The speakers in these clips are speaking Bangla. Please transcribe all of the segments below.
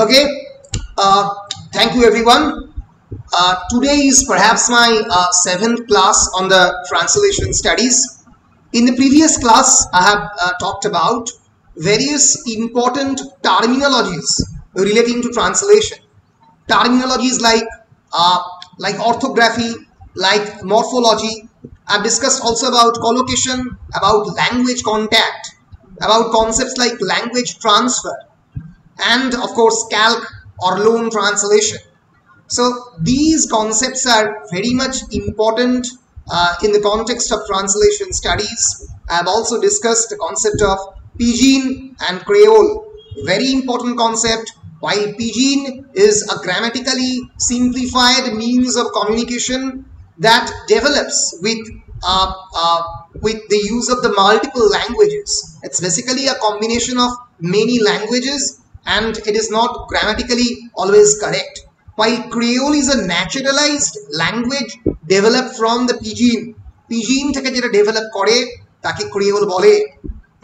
Okay, thank you everyone. Today is perhaps my seventh class on the translation studies. In the previous class, I have talked about various important terminologies relating to translation. Terminologies like orthography, like morphology. I've discussed also about collocation, about language contact, about concepts like language transfer, and of course calc or loan translation. So these concepts are very much important in the context of translation studies. I have also discussed the concept of Pidgin and Creole, very important concept. While Pidgin is a grammatically simplified means of communication that develops with the use of the multiple languages. It's basically a combination of many languages and it is not grammatically always correct. While Creole is a naturalized language developed from the Pidgin. Pidgin থেকে যেটা develop করে তাকে Creole বলে।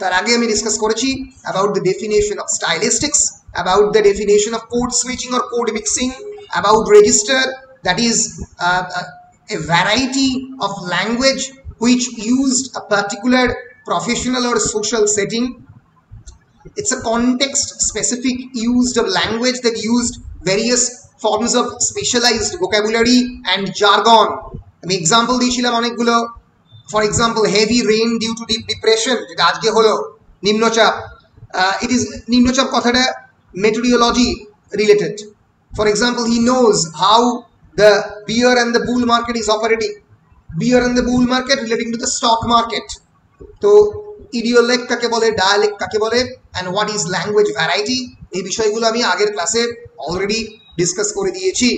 তার আগে আমি ডিসকাস করেছি about the definition of stylistics, about the definition of code switching or code mixing, about register, that is a variety of language which used a particular professional or social setting. It's a context specific used of language that used various forms of specialized vocabulary and jargon. আমি এক্সাম্পল দিয়েছিলাম অনেকগুলো। For example heavy rain due to dip depression, যেটা আজকে হলো নিম্নচাপ। ইট ইজ নিম্নচাপ কথাটা meteorology related. For example he knows how the bear and the bull market is operating. Bear and the bull market relating to the stock market. So idiolect কাকে বলে, dialect কাকে বলে, and what is language variety, এই বিষয়গুলো আমি আগের ক্লাসে অলরেডি ডিসকাস করে দিয়েছি।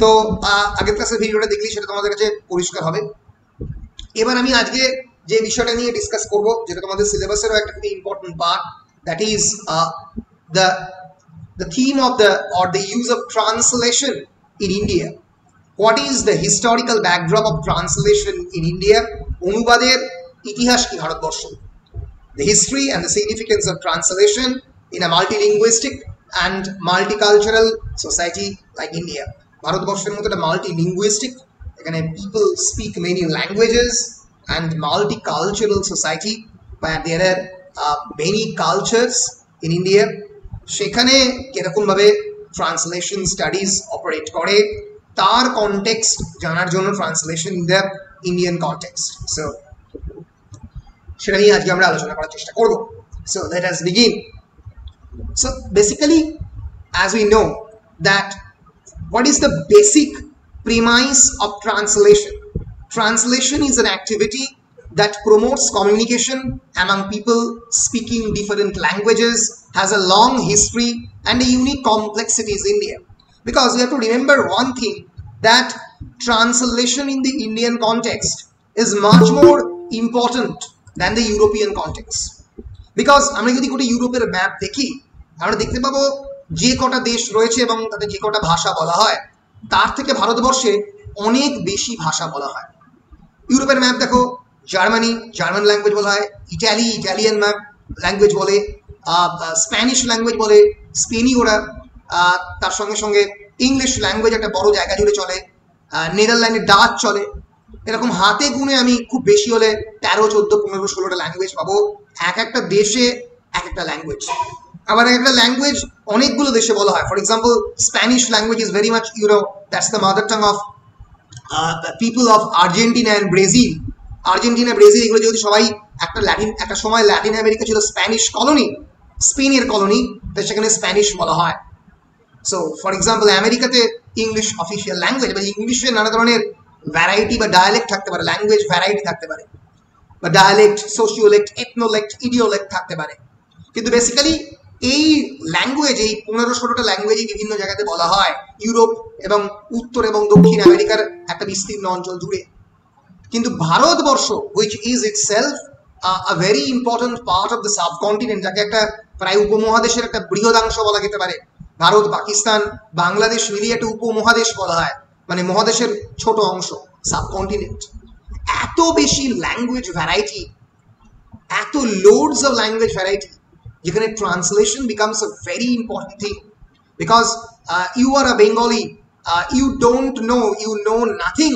তো আগের ক্লাসের ভিডিওটা দেখলে সেটা তোমাদের কাছে পরিষ্কার হবে। এবার আমি আজকে যে বিষয়টা নিয়ে ডিসকাস করব, যেটা তোমাদের সিলেবাসেরও একটা খুবই important part, that is the theme of the use of translation in India. What is the historical backdrop of translation in India? অনুবাদের ইতিহাস কি Bharatvarsha? The history and the significance of translation in a multilinguistic and multicultural society like India. ভারতবর্ষের মতো একটা multilinguistic, এখানে people speak many languages, and multicultural society where there are many cultures in India. সেখানে কিরকম ভাবে ট্রান্সলেশন স্টাডিজ অপারেট করে তার কনটেক্সট জানার জন্য translation in the Indian context, so সেটা নিয়ে আজকে আমরা আলোচনা করার চেষ্টা করব। So let us begin. So basically as we know that what is the basic premise of translation? Translation is an activity that promotes communication among people speaking different languages, has a long history and a unique complexities in India. Because we have to remember one thing, that translation in the Indian context is much more important than the European context. Because আমরা যদি কোটি ইউরোপের ম্যাপ দেখি, আমরা দেখতে পাবো যে কটা দেশ রয়েছে এবং তাদের যে কটা ভাষা বলা হয় তার থেকে ভারতবর্ষে অনেক বেশি ভাষা বলা হয়। ইউরোপের ম্যাপ দেখো, জার্মানি জার্মান ল্যাঙ্গুয়েজ বলা হয়, ইটালি ইটালিয়ান ম্যাপ ল্যাঙ্গুয়েজ বলে, স্প্যানিশ ল্যাঙ্গুয়েজ বলে, স্পেনি ওরা, তার সঙ্গে সঙ্গে ইংলিশ ল্যাঙ্গুয়েজ একটা বড় জায়গা জুড়ে চলে, নেদারল্যান্ডে ডাচ চলে। এরকম হাতে গুনে আমি খুব বেশি হলে 13, 14, 15, 16টা ল্যাঙ্গুয়েজ পাবো। এক একটা দেশে এক একটা ল্যাঙ্গুয়েজ, আবার একটা ল্যাঙ্গুয়েজ অনেকগুলো দেশে বলা হয়। For example Spanish language is very much that's the mother tongue of people of Argentina and Brazil. Argentina Brazil এগুলো যদি সবাই একটা সময় ল্যাটিন আমেরিকা ছিল স্প্যানিশ কলোনি, স্পেনের কলোনি, তো সেখানে স্প্যানিশ বলা হয়। সো ফর এক্সাম্পল আমেরিকাতে ইংলিশ অফিসিয়াল ল্যাঙ্গুয়েজ, বা ইংলিশে নানা ধরনের ভ্যারাইটি বা ডায়ালেক্ট থাকতে পারে, ল্যাঙ্গুয়েজ ভ্যারাইটি থাকতে পারে, বা ডায়ালেক্ট, সোশিওলেক্ট, এথনোলেক্ট, ইডিওলেক্ট থাকতে পারে। কিন্তু বেসিক্যালি এই ল্যাঙ্গুয়েজ, এই 15-16টা ল্যাঙ্গুয়েজই বিভিন্ন জায়গাতে বলা হয় ইউরোপ এবং উত্তর এবং দক্ষিণ আমেরিকার একটা বিস্তীর্ণ অঞ্চল জুড়ে। কিন্তু Bharatvarsha, which is itself a very important part of the subcontinent, যাকে একটা প্রায় উপমহাদেশের একটা বৃহদাংশ বলা যেতে পারে, ভারত পাকিস্তান বাংলাদেশ মিলিয়ে একটা উপমহাদেশ বলা হয়, মানে মহাদেশের ছোট অংশ, সাবকন্টিনেন্ট। এত বেশি ল্যাঙ্গুয়েজ ভ্যারাইটি, এত লোডস অফ ল্যাঙ্গুয়েজ ভ্যারাইটি, যেখানে translation becomes a very important thing. because you are a Bengali, you know nothing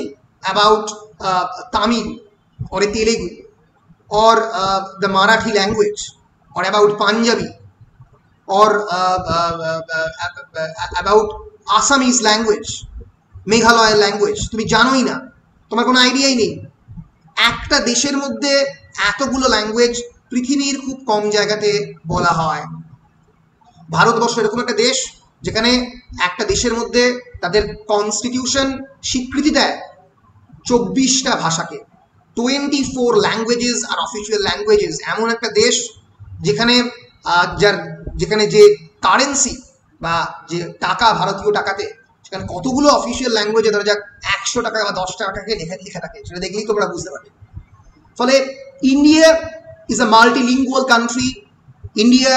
about Tamil or Telugu or the Marathi language or about Punjabi or about Assamese language, Meghalaya language, তুমি জানোই না, তোমার কোনো আইডিয়াই নেই। একটা দেশের মধ্যে এতগুলো ল্যাঙ্গুয়েজ পৃথিবীর খুব কম জায়গাতে বলা হয়। ভারতবর্ষ এরকম একটা দেশ যেখানে একটা দেশের মধ্যে তাদের কনস্টিটিউশন স্বীকৃতি দেয় 24টা ভাষাকে, 24 ল্যাঙ্গুয়েজেস আর অফিসিয়াল ল্যাঙ্গুয়েজেস। এমন একটা দেশ যেখানে যে কারেন্সি বা যে টাকা, ভারতীয় টাকাতে সেখানে কতগুলো অফিসিয়াল ল্যাঙ্গুয়েজে ধরা যাক 100 টাকা বা 10 টাকাকে লেখা থাকে, সেটা দেখলেই তোমরা বুঝতে পারবে। ফলে India is a multilingual country, India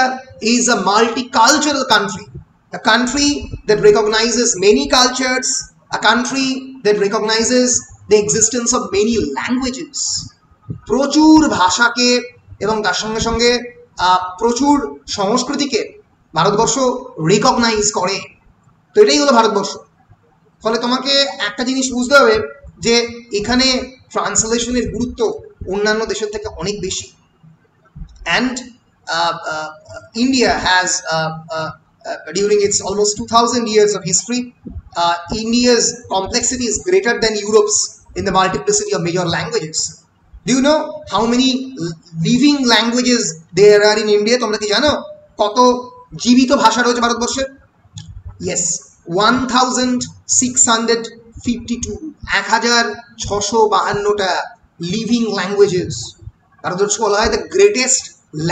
is a multicultural country, a country that recognizes many cultures, a country that recognizes the existence of many languages, প্রচুর ভাষাকে এবং তার সঙ্গে সঙ্গে প্রচুর সংস্কৃতিকে ভারতবর্ষ রিকগনাইজ করে। তো এটাই হলো ভারতবর্ষ। ফলে তোমাকে একটা জিনিস বুঝতে হবে যে এখানে ট্রান্সলেশনের গুরুত্ব অন্যান্য দেশের থেকে অনেক বেশি। And India has during its almost 2000 years of history, India's complexity is greater than Europe's in the multiplicity of major languages. Do you know how many living languages there are in India? তোমরা কি জানো কত জীবিত ভাষা রয়েছে ভারতবর্ষে? Yes, 1652, 1652টা লিভিং ল্যাঙ্গুয়েজেস। ভারতবর্ষ বলা হয় the greatest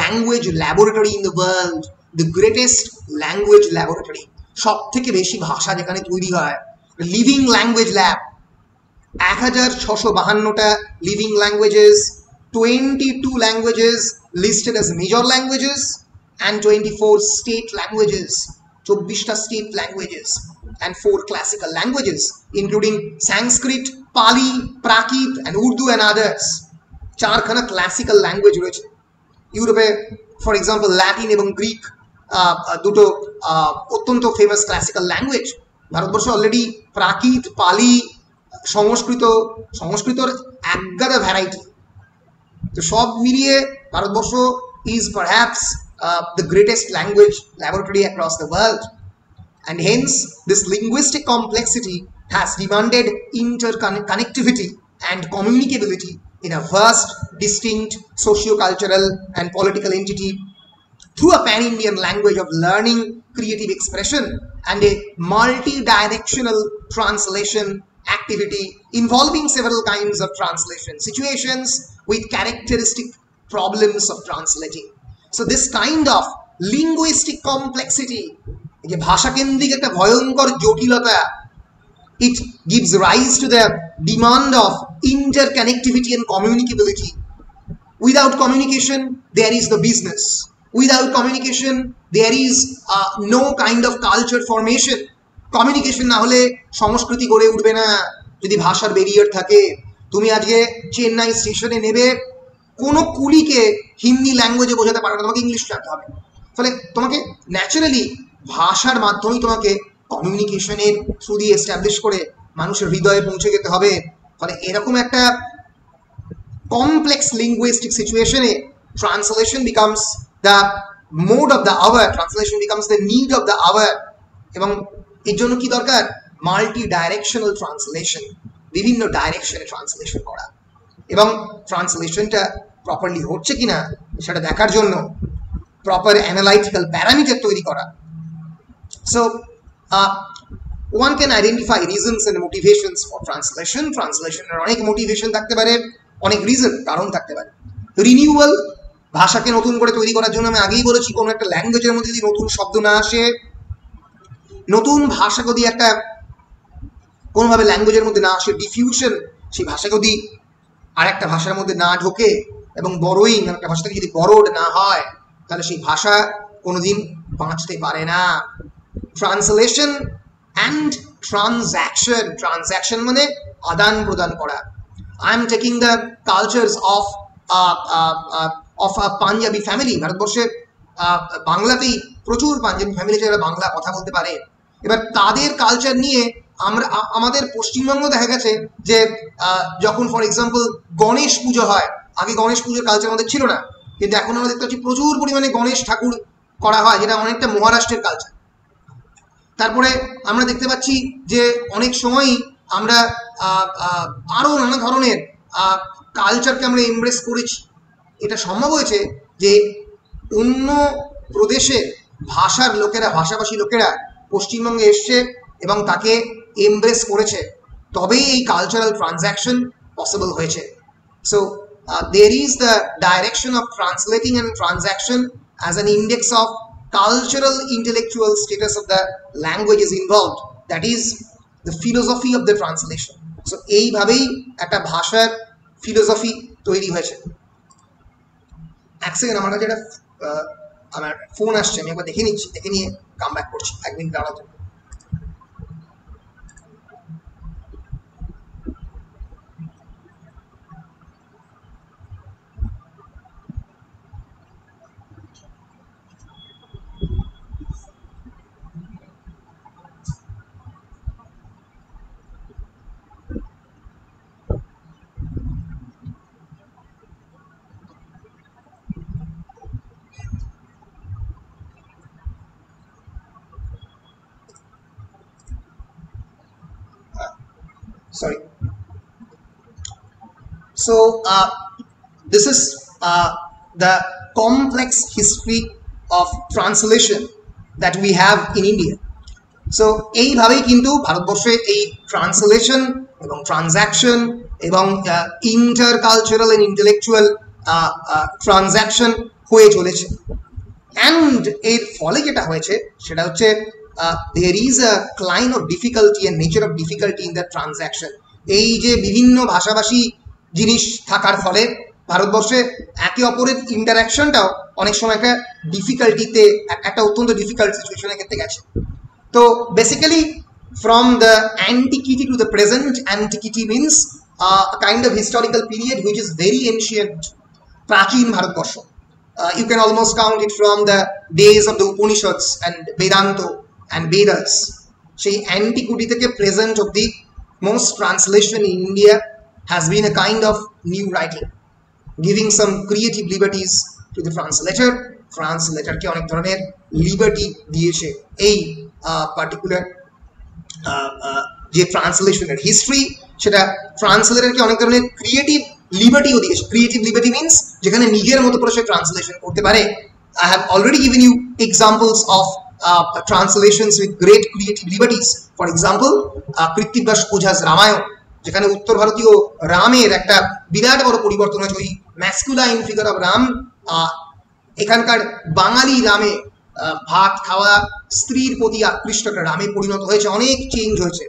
language laboratory in the world, the greatest language laboratory, সব থেকে বেশি ভাষা যেখানে তৈরি হয়, লিভিং ল্যাঙ্গুয়েজ ল্যাব। 1652টা living languages, 22 languages listed as major languages and 24 state languages, 24টা state languages and 4 classical languages including Sanskrit, Pali, Prakrit and Urdu and others. 4খানা ক্লাসিক্যাল ল্যাঙ্গুয়েজ রয়েছে। ইউরোপে ফর এক্সাম্পল ল্যাটিন এবং গ্রিক দুটো অত্যন্ত ফেমাস ক্লাসিক্যাল ল্যাঙ্গুয়েজ। ভারতবর্ষে অলরেডি প্রাকৃত, পালি, সংস্কৃতর একগাদা ভ্যারাইটি। তো সব মিলিয়ে ভারতবর্ষ is perhaps the greatest language laboratory across the world, and hence this linguistic complexity has demanded interconnectivity and communicability in a vast, distinct socio-cultural and political entity through a pan-Indian language of learning, creative expression and a multi-directional translation activity involving several kinds of translation situations with characteristic problems of translating. So this kind of linguistic complexity, যে ভাষাকেন্দ্রিক একটা ভয়ঙ্কর জটিলতা, it gives rise to the demand of interconnectivity and communicability. Without communication, there is no business. Without communication, there is no kind of culture formation. Communication না হলে সংস্কৃতি গড়ে উঠবে না। যদি ভাষার ব্যারিয়ার থাকে, তুমি আজকে চেন্নাই স্টেশনে নেবে কোনো কুলিকে হিন্দি ল্যাঙ্গুয়েজে বোঝাতে পারবে না, তোমাকে ইংলিশ জানতে হবে। ফলে তোমাকে ন্যাচারালি ভাষার মাধ্যমেই তোমাকে কমিউনিকেশনের থ্রু দিয়ে এস্টাবলিশ করে মানুষের হৃদয়ে পৌঁছে যেতে হবে। ফলে এরকম একটা কমপ্লেক্স লিঙ্গুইস্টিক সিচুয়েশনে translation becomes the mode of the hour, translation becomes the need of the hour. এবং এর জন্য কি দরকার? মাল্টি ডাইরেকশনাল ট্রান্সলেশন, বিভিন্ন ডাইরেকশনে ট্রান্সলেশন করা এবং ট্রান্সলেশনটা প্রপারলি হচ্ছে কিনা সেটা দেখার জন্য প্রপার অ্যানালাইটিক্যাল প্যারামিটার তৈরি করা। So one can identify reasons and motivations for translation. ট্রান্সলেশনের অনেক মোটিভেশন থাকতে পারে, অনেক রিজন, কারণ থাকতে পারে। রিনিউয়াল, ভাষাকে নতুন করে তৈরি করার জন্য আমি আগেই বলেছি কোনো একটা ল্যাঙ্গুয়েজের মধ্যে যদি নতুন শব্দ না আসে, নতুন ভাষা যদি একটা কোনোভাবে ল্যাঙ্গুয়েজের মধ্যে না আসে, ডিফিউশন, সেই ভাষা যদি আর একটা ভাষার মধ্যে না ঢোকে এবং বড়োইং একটা ভাষা থেকে যদি বড়োড না হয়, তাহলে সেই ভাষা কোনোদিন বাঁচতে পারে না। ট্রান্সলেশন অ্যান্ড ট্রানজ্যাকশন, ট্রানজ্যাকশন মানে আদান প্রদান করা। I am taking the cultures of a Punjabi family. ভারতবর্ষে বাংলাতেই প্রচুর পাঞ্জাবি ফ্যামিলি যারা বাংলা কথা বলতে পারে, এবার তাদের কালচার নিয়ে আমরা আমাদের পশ্চিমবঙ্গ দেখা গেছে যে যখন ফর এক্সাম্পল গণেশ পুজো হয়, আগে গণেশ পুজোর কালচার আমাদের ছিল না, কিন্তু এখন আমরা দেখতে পাচ্ছি প্রচুর পরিমাণে গণেশ ঠাকুর করা হয়, যেটা অনেকটা মহারাষ্ট্রের কালচার। তারপরে আমরা দেখতে পাচ্ছি যে অনেক সময়ই আমরা আরও নানা ধরনের কালচারকে আমরা এমব্রেস করেছি। এটা সম্ভব হয়েছে যে অন্য প্রদেশের ভাষার লোকেরা, ভাষাভাষী লোকেরা পশ্চিমবঙ্গে এসছে এবং তাকে এমব্রেস করেছে, তবেই এই কালচারাল ট্রানজ্যাকশন পসিবল হয়েছে। So there is the direction of translating and transaction as an index of cultural intellectual status of the languages involved, that is the philosophy of the translation. So এইভাবেই একটা ভাষার ফিলোসফি তৈরি হয়েছে। এক সেকেন্ড, আমার কাছে একটা আমার ফোন আসছে, আমি একবার দেখে নিচ্ছি, দেখে নিয়ে কাম ব্যাক করছি, 1 মিনিট দাঁড়াতে। Sorry. So this is the complex history of translation that we have in India. So এইভাবেই কিন্তু ভারতবর্ষে এই ট্রান্সলেশন এবং ট্রানজ্যাকশন এবং ইন্টারকালচারাল এন্ড ইন্টেলেকচুয়াল ট্রানজ্যাকশন হয়ে চলেছে। অ্যান্ড এর ফলে যেটা হয়েছে সেটা হচ্ছে there is a kind of difficulty and nature of difficulty in the transaction. এই যে বিভিন্ন ভাষাভাষী জিনিস থাকার ফলে ভারতবর্ষে একে অপরের ইন্টারাকশনটাও অনেক সময় একটা ডিফিকাল্টিতে, একটা অত্যন্ত ডিফিকাল্ট সিচুয়েশনের ক্ষেত্রে গেছে। তো basically from the antiquity to the present, antiquity means a kind of historical period which is very ancient, প্রাচীন Bharatvarsha. You can almost count it from the days of the Upanishads and Vedanta and Vedas. সেই antiquity থেকে present of the most translation in India has been a kind of new writing, giving some creative liberties to the translator. Translator কে অনেক ধরনের লিবার্টি দিয়েছে এই পার্টিকুলার যে ট্রান্সলেশনের হিস্ট্রি, সেটা ট্রান্সলেটরকে অনেক ধরনের ক্রিয়েটিভ লিবার্টিও দিয়েছে। ক্রিয়েটিভ লিবার্টি মিনস যেখানে নিজের মতো করে সে ট্রান্সলেশন করতে পারে। I have already given you examples of translations with great creative liberties. For example, Krittibas ওঝা's Ramayana, যেখানে উত্তর ভারতীয় রামের একটা বিরাট বড় পরিবর্তন হয়েছে। ওই ম্যাসকুলাইন ফিগার অফ রাম এখানকার বাঙালি রামে, ভাত খাওয়া স্ত্রীর প্রতি আকৃষ্ট একটা রামে পরিণত হয়েছে, অনেক চেঞ্জ হয়েছে।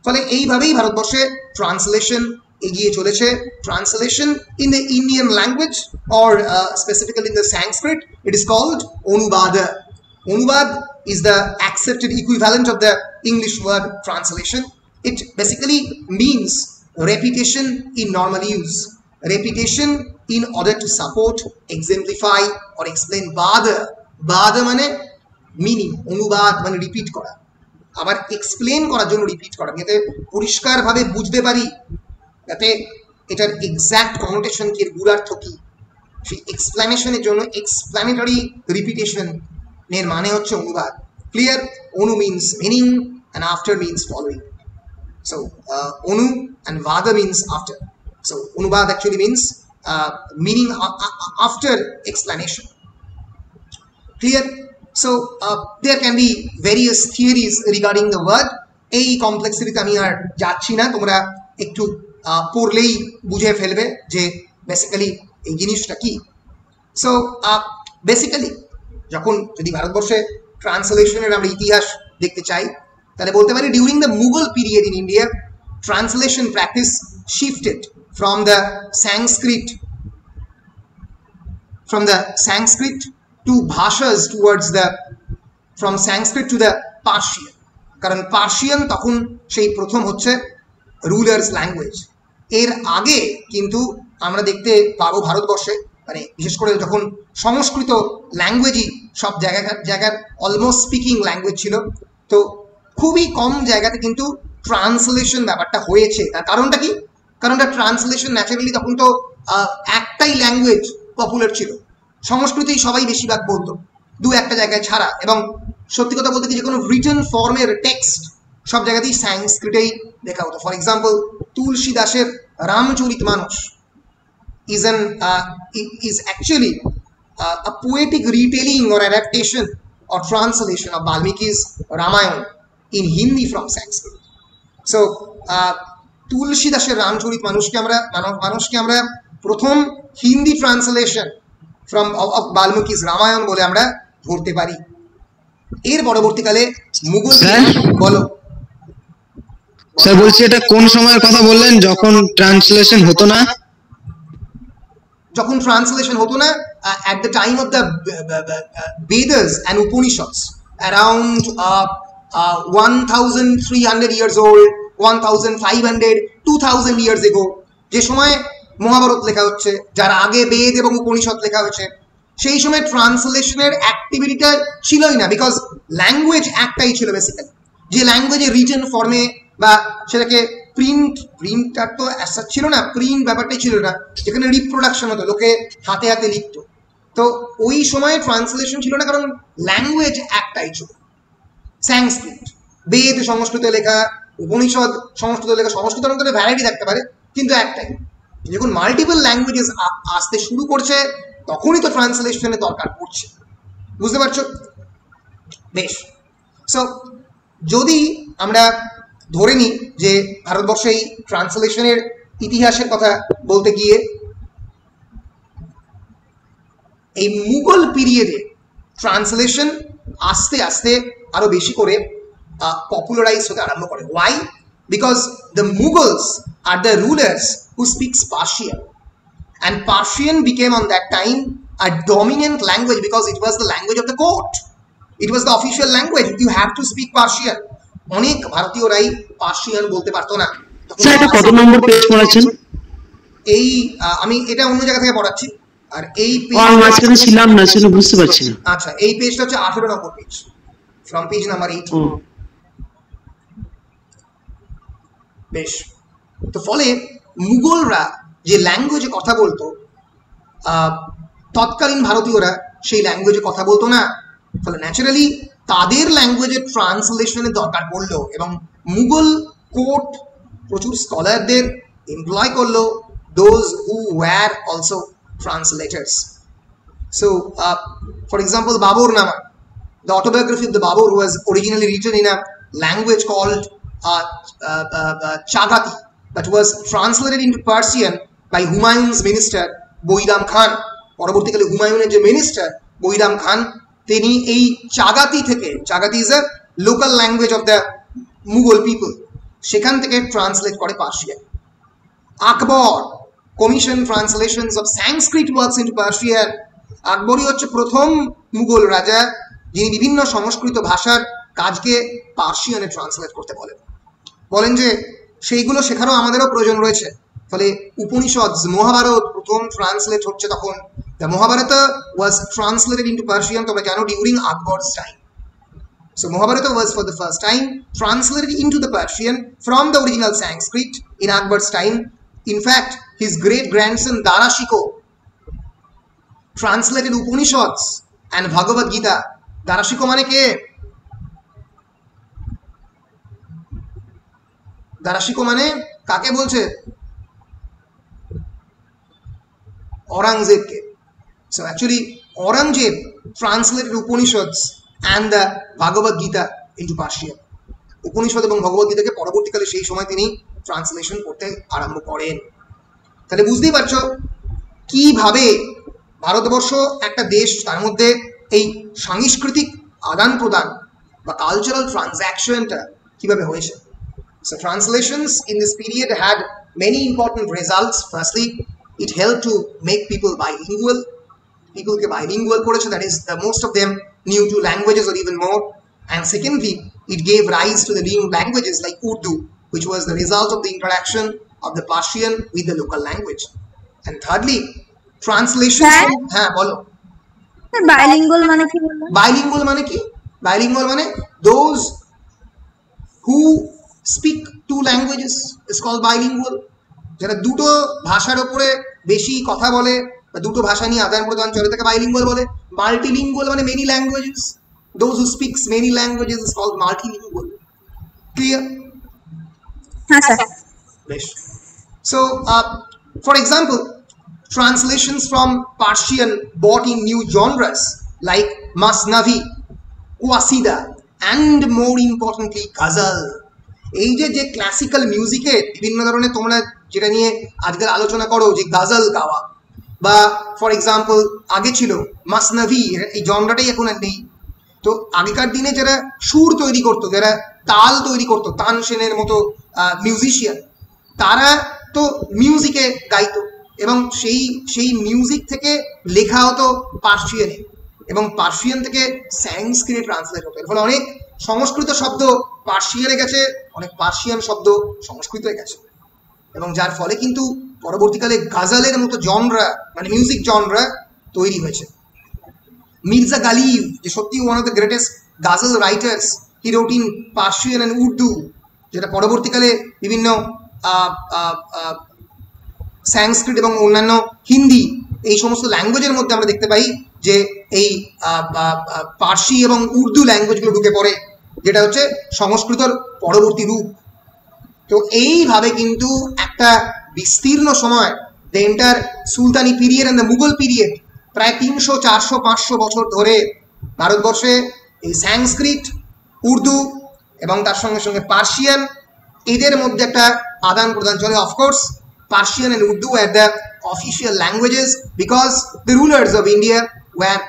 ফলে এইভাবেই ভারতবর্ষে ট্রান্সলেশন এগিয়ে চলেছে। Translation in the Indian language or specifically in the Sanskrit, it is called anuvad. Anuvad is the accepted equivalent of the English word translation. It basically means repetition in normal use, repetition in order to support, exemplify or explain. Bada মানে মিনিং, অনুবাদ মানে রিপিট করা, আবার এক্সপ্লেন করার জন্য রিপিট করা, যাতে পরিষ্কারভাবে বুঝতে পারি, যাতে এটার এক্স্যাক্ট কনোটেশন কি, এর গূঢ়ার্থ কি, সেই এক্সপ্লেনেশনের জন্য এক্সপ্লেনেটরি রিপিটেশন এর মানে হচ্ছে অনুবাদ। Clear? Anu means meaning and after means following. So onu and vada means after. So unubad actually means meaning after explanation. Clear? So there can be various theories regarding the word. এই কমপ্লেক্সিটিতে আমি আর যাচ্ছি না, তোমরা একটু পড়লেই বুঝে ফেলবে যে বেসিক্যালি এই জিনিসটা কি। সো বেসিক্যালি যখন যদি ভারতবর্ষে ট্রান্সলেশনের আমরা ইতিহাস দেখতে চাই, তাহলে বলতে পারি during the Mughal period in India translation practice shifted from the Sanskrit to bhashas towards the, from Sanskrit to the Persian. কারণ পার্সিয়ান তখন সেই প্রথম হচ্ছে রুলার্স ল্যাঙ্গুয়েজ। এর আগে কিন্তু আমরা দেখতে পাবো ভারতবর্ষে মানে বিশেষ করে যখন সংস্কৃত ল্যাঙ্গুয়েজই সব জায়গার অলমোস্ট স্পিকিং ল্যাঙ্গুয়েজ ছিল, তো খুবই কম জায়গাতে কিন্তু ট্রান্সলেশন ব্যাপারটা হয়েছে। তার কারণটা কি? কারণটা ট্রান্সলেশন ন্যাচারালি তখন তো একটাই ল্যাঙ্গুয়েজ পপুলার ছিল, সংস্কৃতই সবাই বেশিরভাগ বলতো, দু একটা জায়গায় ছাড়া। এবং সত্যি কথা বলতে কি, যে কোনো রিটার্ন ফর্মের টেক্সট সব জায়গাতেই সংস্কৃতেই লেখা হতো। ফর এক্সাম্পল, তুলসী দাসের রামচরিত মানস is actually a poetic retelling or adaptation or translation of Valmiki's Ramayana in Hindi from Sanskrit. So তুলসী দাসের রামচরিত মানুষকে আমরা প্রথম Hindi translation from of Valmiki's Ramayana বলে আমরা ধরতে পারি। এর পরবর্তীকালে মুঘল, বলো স্যার। বলছি এটা কোন সময়ের কথা বললেন যখন ট্রান্সলেশন হতো না? যখন ট্রান্সলেশন হতো না, at the time of the Vedas and Upanishads, around 1300 years old, 1500, 2000 years ago, যে সময় মহাভারত লেখা হচ্ছে, যার আগে বেদ এবং উপনিষদ লেখা হয়েছে, সেই সময় ট্রান্সলেশনের অ্যাক্টিভিটিটা ছিলই না, বিকজ ল্যাঙ্গুয়েজ একটাই ছিল বেসিক্যালি। যে ল্যাঙ্গুয়েজে রিটেন ফর্মে বা সেটাকে প্রিন্টার তো অ্যাসাচ ছিল না, প্রিন্ট ব্যাপারটাই ছিল না, যেখানে রিপ্রোডাকশন হতো, লোকে হাতে হাতে লিখতো। তো ওই সময়ে ট্রান্সলেশন ছিল না, কারণ ল্যাঙ্গুয়েজ একটাই ছিল, সংস্কৃত। বেদ সংস্কৃত লেখা, উপনিষদ সংস্কৃত লেখা, সংস্কৃতের মধ্যে ভ্যারাইটি থাকতে পারে, কিন্তু একটাই। যখন মাল্টিপল ল্যাঙ্গুয়েজেস আসতে শুরু করছে, তখনই তো ট্রান্সলেশনের দরকার পড়ছে। বুঝতে পারছো? বেশ। সো যদি আমরা ধরে নিই যে ভারতবর্ষে এই ট্রান্সলেশনের ইতিহাসের কথা বলতে গিয়ে এই মুঘল পিরিয়ডে ট্রান্সলেশন আস্তে আস্তে আরো বেশি করে পপুলারাইজ হতে আরম্ভ করে। ওয়াই? বিকজ দ্য মুঘলস আর the rulers who speaks Persian, and Persian became on that time a dominant language because it was the language of the court. It was the official language. You have to speak Persian. অনেক ভারতীয়রাই পার্সিয়ান বলতে পারতো না। স্যার এটা কত নম্বর পেজ পড়াচ্ছেন? এই আমি এটা অন্য জায়গা থেকে পড়াচ্ছি, আর এই আমি মাঝখানে ছিলাম না, সেটা বুঝতে পারছি না। আচ্ছা, এই পেজটা হচ্ছে 18 নম্বর পেজ, ফ্রম পেজ নাম্বার 8। বেশ। তো ফলে মুঘলরা যে ল্যাঙ্গুয়েজে কথা বলতো, তৎকালীন ভারতীয়রা সেই ল্যাঙ্গুয়েজে কথা বলতো না। ফলে ন্যাচারালি তাদের ল্যাঙ্গুয়েজের ট্রান্সলেশনের দরকার পড়লো, এবং মুঘল কোর্ট প্রচুর স্কলারদের এমপ্লয় করলো, those who were also translators. So for example, Baburnama, the autobiography of the Babur, was originally written in a language called Chagati, but was translated into Persian by Humayun's minister Boiram Khan. পরবর্তীকালে হুমায়ুনের যে মিনিস্টার বৈরাম খান, তিনি এই চাগাতি থেকে, Chagatai is a local language of the Mughal people, সেখান থেকে ট্রান্সলেট করে Persian. Akbar commission translations of Sanskrit works into Persian. আকবরই হচ্ছে প্রথম মুঘল রাজা যিনি বিভিন্ন সংস্কৃত ভাষার কাজকে পার্সিয়ানে ট্রান্সলেট করতে বলেন যে সেইগুলো শেখারও আমাদেরও প্রয়োজন রয়েছে। ফলে উপনিষদ, মহাভারত প্রথম ট্রান্সলেট হচ্ছে তখন। The Mahabharata was translated into Persian, তোমরা জানো, during Akbar's time. So Mahabharata was for the first time translated into the Persian from the original Sanskrit in Akbar's time. In fact, his great grandson Darashiko translated Upanishads and Bhagavad Gita. Darashiko মানে কে? দারাশিকো মানে কাকে বলছে? Aurangzeb. So actually Aurangzeb translated Upanishads and the Bhagavad Gita into Persian. Upanishad এবং ভগবদ গীতাকে পরবর্তীকালে সেই সময় তিনি ট্রান্সলেশন করতে আরম্ভ করেন। তাহলে বুঝতেই পারছো কিভাবে ভারতবর্ষ একটা দেশ, তার মধ্যে এই সাংস্কৃতিক আদান প্রদান বা কালচারাল ট্রানজ্যাকশনটা কিভাবে হয়েছে। So translations in this period had many important results. Firstly, it helped to make people bilingual. People ke bilingual koreche, that is, most of them knew 2 languages or even more. And secondly, it gave rise to the new languages like Urdu, which was the result of the interaction of the Persian with the local language. And thirdly, translation, হ্যাঁ বলো। বাইলিঙ্গুয়াল মানে কি বলবো? বাইলিঙ্গুয়াল মানে কি? বাইলিঙ্গুয়াল মানে those who speak two languages is called bilingual. যারা দুটো ভাষার উপরে বেশি কথা বলে বা দুটো ভাষা নিয়ে আদান প্রদান চলে তাকে বাইলিঙ্গুয়াল বলে। মাল্টিলিঙ্গুয়াল মানে many languages, those who speaks many languages is called multilingual. Clear? হ্যাঁ স্যার। বেশ। So for example, translations from Persian brought in new genres like Masnavi, Qasida and more importantly ghazal. এই যে ক্লাসিক্যাল মিউজিকে বিভিন্ন ধরনের তোমরা যেটা নিয়ে আজকাল আলোচনা করো যে গাজাল গাওয়া, বা ফর এক্সাম্পল আগে ছিল মাসনাভি, এই জনরাটাই এখন আর নেই। তো আগেকার দিনে যারা সুর তৈরি করতো, যারা তাল তৈরি করতো, তানসেনের মতো মিউজিশিয়ান, তারা তো মিউজিকে গাইতো এবং সেই মিউজিক থেকে লেখা হতো পার্সিয়ানে এবং পার্সিয়ান থেকে সংস্কৃতে ট্রান্সলেট হতো। এর ফলে অনেক সংস্কৃত শব্দ পার্সিয়ানে গেছে, অনেক পার্সিয়ান শব্দ সংস্কৃতে গেছে এবং যার ফলে কিন্তু পরবর্তীকালে গাজালের মতো জনরা মানে মিউজিক জনরা তৈরি হয়েছে। মির্জা গালিব যে সত্যি one of the greatest ghazal writers, he wrote in Persian and Urdu, যেটা পরবর্তীকালে বিভিন্ন সংস্কৃত এবং অন্যান্য হিন্দি এই সমস্ত ল্যাঙ্গুয়েজের মধ্যে আমরা দেখতে পাই যে এই পার্সি এবং উর্দু ল্যাঙ্গুয়েজগুলো ঢুকে পড়ে, যেটা হচ্ছে সংস্কৃতর পরবর্তী রূপ। তো এইভাবে কিন্তু একটা বিস্তীর্ণ সময়, দ্য এন্টার সুলতানি period and the Mughal period, প্রায় 300, 400, 500 বছর ধরে ভারতবর্ষে এই সংস্কৃত, উর্দু এবং তার সঙ্গে সঙ্গে পার্সিয়ান এদের মধ্যে একটা আদান প্রদান চলে। Of course Persian and Urdu are the official languages because the rulers of India were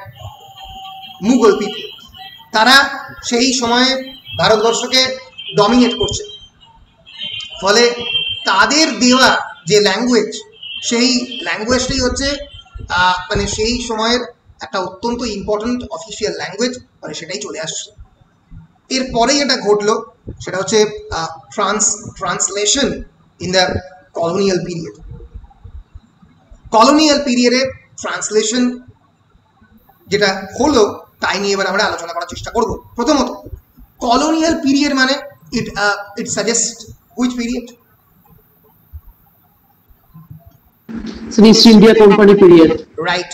Mughal people. তারা সেই সময়ে ভারতবর্ষকে ডমিনেট করছে, ফলে তাদের দেওয়া যে ল্যাঙ্গুয়েজ, সেই ল্যাঙ্গুয়েজটাই হচ্ছে মানে সেই সময়ের একটা অত্যন্ত ইম্পর্ট্যান্ট অফিসিয়াল ল্যাঙ্গুয়েজ, মানে সেটাই চলে আসছে। এরপরেই এটা ঘটলো, সেটা হচ্ছে translation in the colonial period. Colonial পিরিয়ডে ট্রান্সলেশন যেটা হলো তাই নিয়ে এবার আমরা আলোচনা করার চেষ্টা করব। প্রথমত, কলোনিয়াল পিরিয়ড মানে it suggests which period? So East India Company period. Right.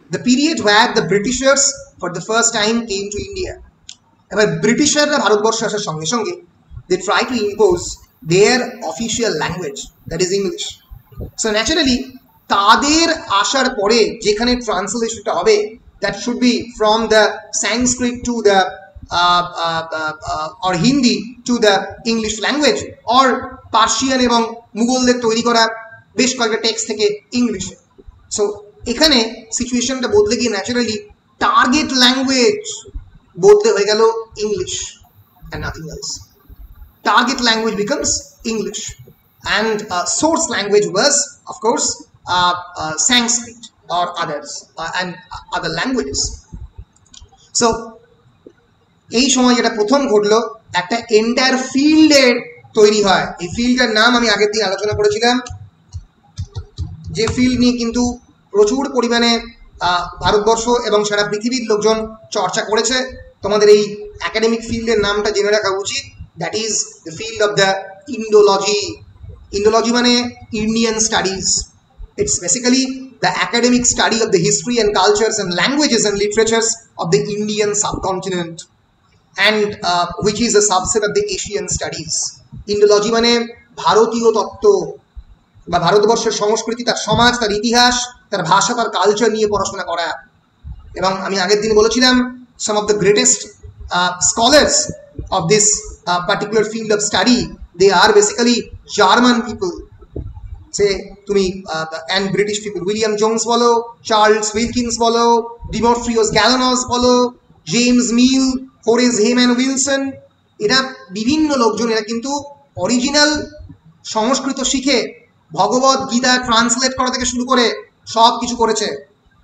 The period where the Britishers for the first time came to India. এবার ব্রিটিশাররা ভারতবর্ষে আসার সঙ্গে সঙ্গে they try to impose their official language, that is English. So naturally তাদের আসার পরে যেখানে ট্রান্সলেশনটা হবে, that should be from the Sanskrit to the or Hindi to the English language, or Persian এবং মুঘলদের তৈরি করা বেশ কয়েকটা টেক্সট থেকে ইংলিশে। সো এখানে সিচুয়েশনটা বদলে গিয়ে ন্যাচারালি টার্গেট ল্যাঙ্গুয়েজ বদলে হয়ে গেল English and nothing else. Target language becomes English, and source language was, of course, Sanskrit or others and other languages. So এই সময় যেটা প্রথম ঘটলো, একটা এন্টায়ার ফিল্ডের তৈরি হয়। এই ফিল্ডের নাম আমি আগের দিন আলোচনা করেছিলাম, যে ফিল্ড নিয়ে কিন্তু প্রচুর পরিমাণে ভারতবর্ষ এবং সারা পৃথিবীর লোকজন চর্চা করেছে। তোমাদের এই একাডেমিক ফিল্ডের নামটা জেনে রাখা উচিত। That is the field of the Indology. Indology মানে Indian studies. It's basically the academic study of the history and cultures and languages and literatures of the Indian subcontinent, and which is a subset of the Asian studies. Indology মানে ভারতীয় তত্ত্ব বা ভারতবর্ষের সংস্কৃতি, তার সমাজ, তার ইতিহাস, তার ভাষা, তার কালচার নিয়ে পড়াশোনা করা। এবং আমি আগের দিন বলেছিলাম some of the greatest scholars of this particular field of study, they are basically German people, say তুমি and British people, William Jones বলো, Charles Wilkins বলো, Demetrius Galanos বলো, James Mill, Horace Hayman Wilson, এরা বিভিন্ন লোকজন, এরা কিন্তু অরিজিনাল সংস্কৃত শিখে ভগবত গীতা ট্রান্সলেট করা থেকে শুরু করে সব কিছু করেছে।